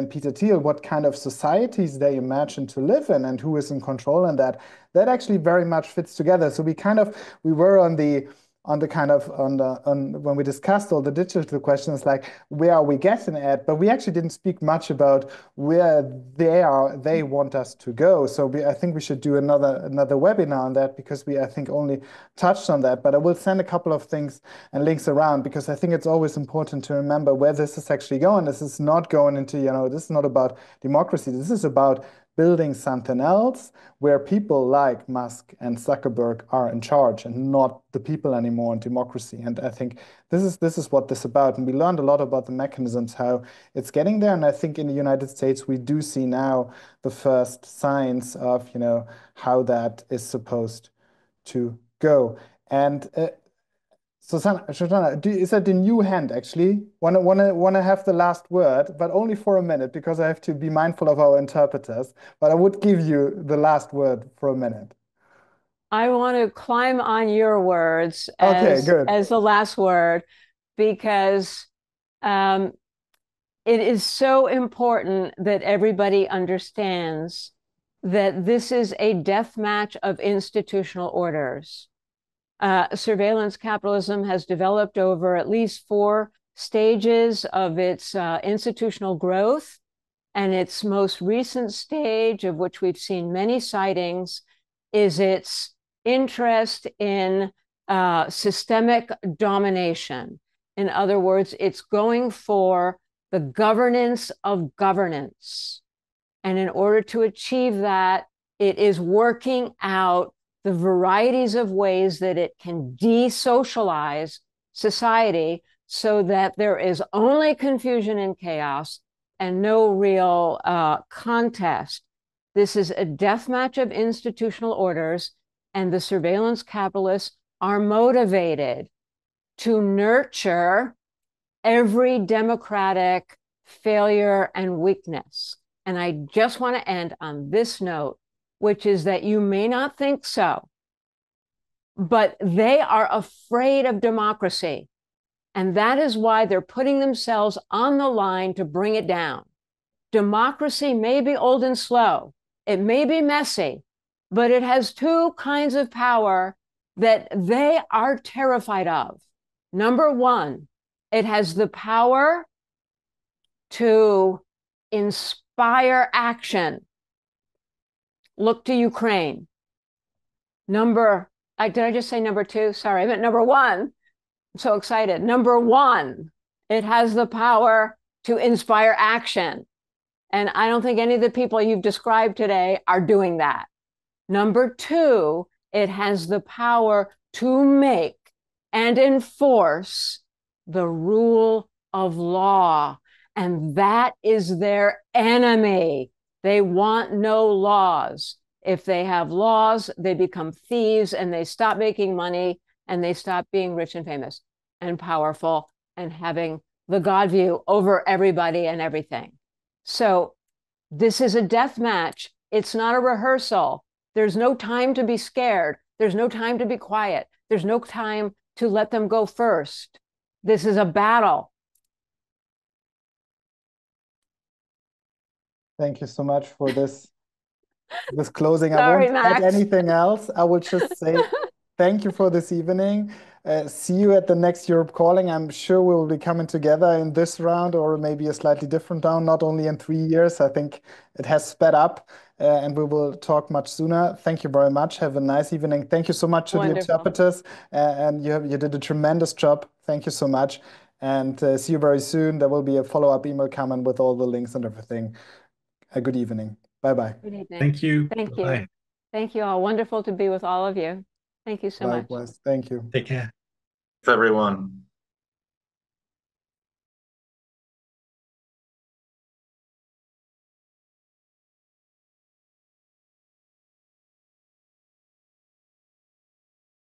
Peter Thiel, what kind of societies they imagine to live in and who is in control, and that actually very much fits together. So we were on when we discussed all the digital questions, like where are we getting at, but we actually didn't speak much about where they want us to go. So I think we should do another webinar on that, because I think only touched on that. But I will send a couple of things and links around, because I think it's always important to remember where this is actually going. This is not going into, this is not about democracy. This is about building something else where people like Musk and Zuckerberg are in charge and not the people anymore in democracy. And I think this is what this is about. And we learned a lot about the mechanisms, how it's getting there. And I think in the United States, we do see now the first signs of, how that is supposed to go. And Shoshana, is that the new hand actually? Wanna have the last word, but only for a minute, because I have to be mindful of our interpreters. But I would give you the last word for a minute. I want to climb on your words Okay, good. as the last word, because it is so important that everybody understands that this is a death match of institutional orders. Surveillance capitalism has developed over at least 4 stages of its institutional growth. And its most recent stage, of which we've seen many sightings, is its interest in systemic domination. In other words, it's going for the governance of governance. And in order to achieve that, it is working out the varieties of ways that it can desocialize society so that there is only confusion and chaos and no real contest. This is a death match of institutional orders, and the surveillance capitalists are motivated to nurture every democratic failure and weakness. And I just want to end on this note, which is that you may not think so, but they are afraid of democracy. And that is why they're putting themselves on the line to bring it down. Democracy may be old and slow. It may be messy, but it has 2 kinds of power that they are terrified of. Number 1, it has the power to inspire action. Look to Ukraine. Number Did I just say number two? Sorry, I meant number one. I'm so excited. Number one, it has the power to inspire action. And I don't think any of the people you've described today are doing that. Number two, it has the power to make and enforce the rule of law. And that is their enemy. They want no laws. If they have laws, they become thieves and they stop making money and they stop being rich and famous and powerful and having the God view over everybody and everything. So this is a death match. It's not a rehearsal. There's no time to be scared. There's no time to be quiet. There's no time to let them go first. This is a battle. Thank you so much for this closing. Sorry, I won't Max. add anything else. I will just say thank you for this evening. See you at the next Europe Calling. I'm sure we will be coming together in this round or maybe a slightly different round, not only in 3 years. I think it has sped up and we will talk much sooner. Thank you very much. Have a nice evening. Thank you so much to the interpreters and you did a tremendous job. Thank you so much. And see you very soon. There will be a follow-up email coming with all the links and everything. A good evening. Bye-bye. Good evening. Thank you. Thank Bye. you. Thank you all. Wonderful to be with all of you. Thank you so much. Likewise. Thank you. Take care. Everyone.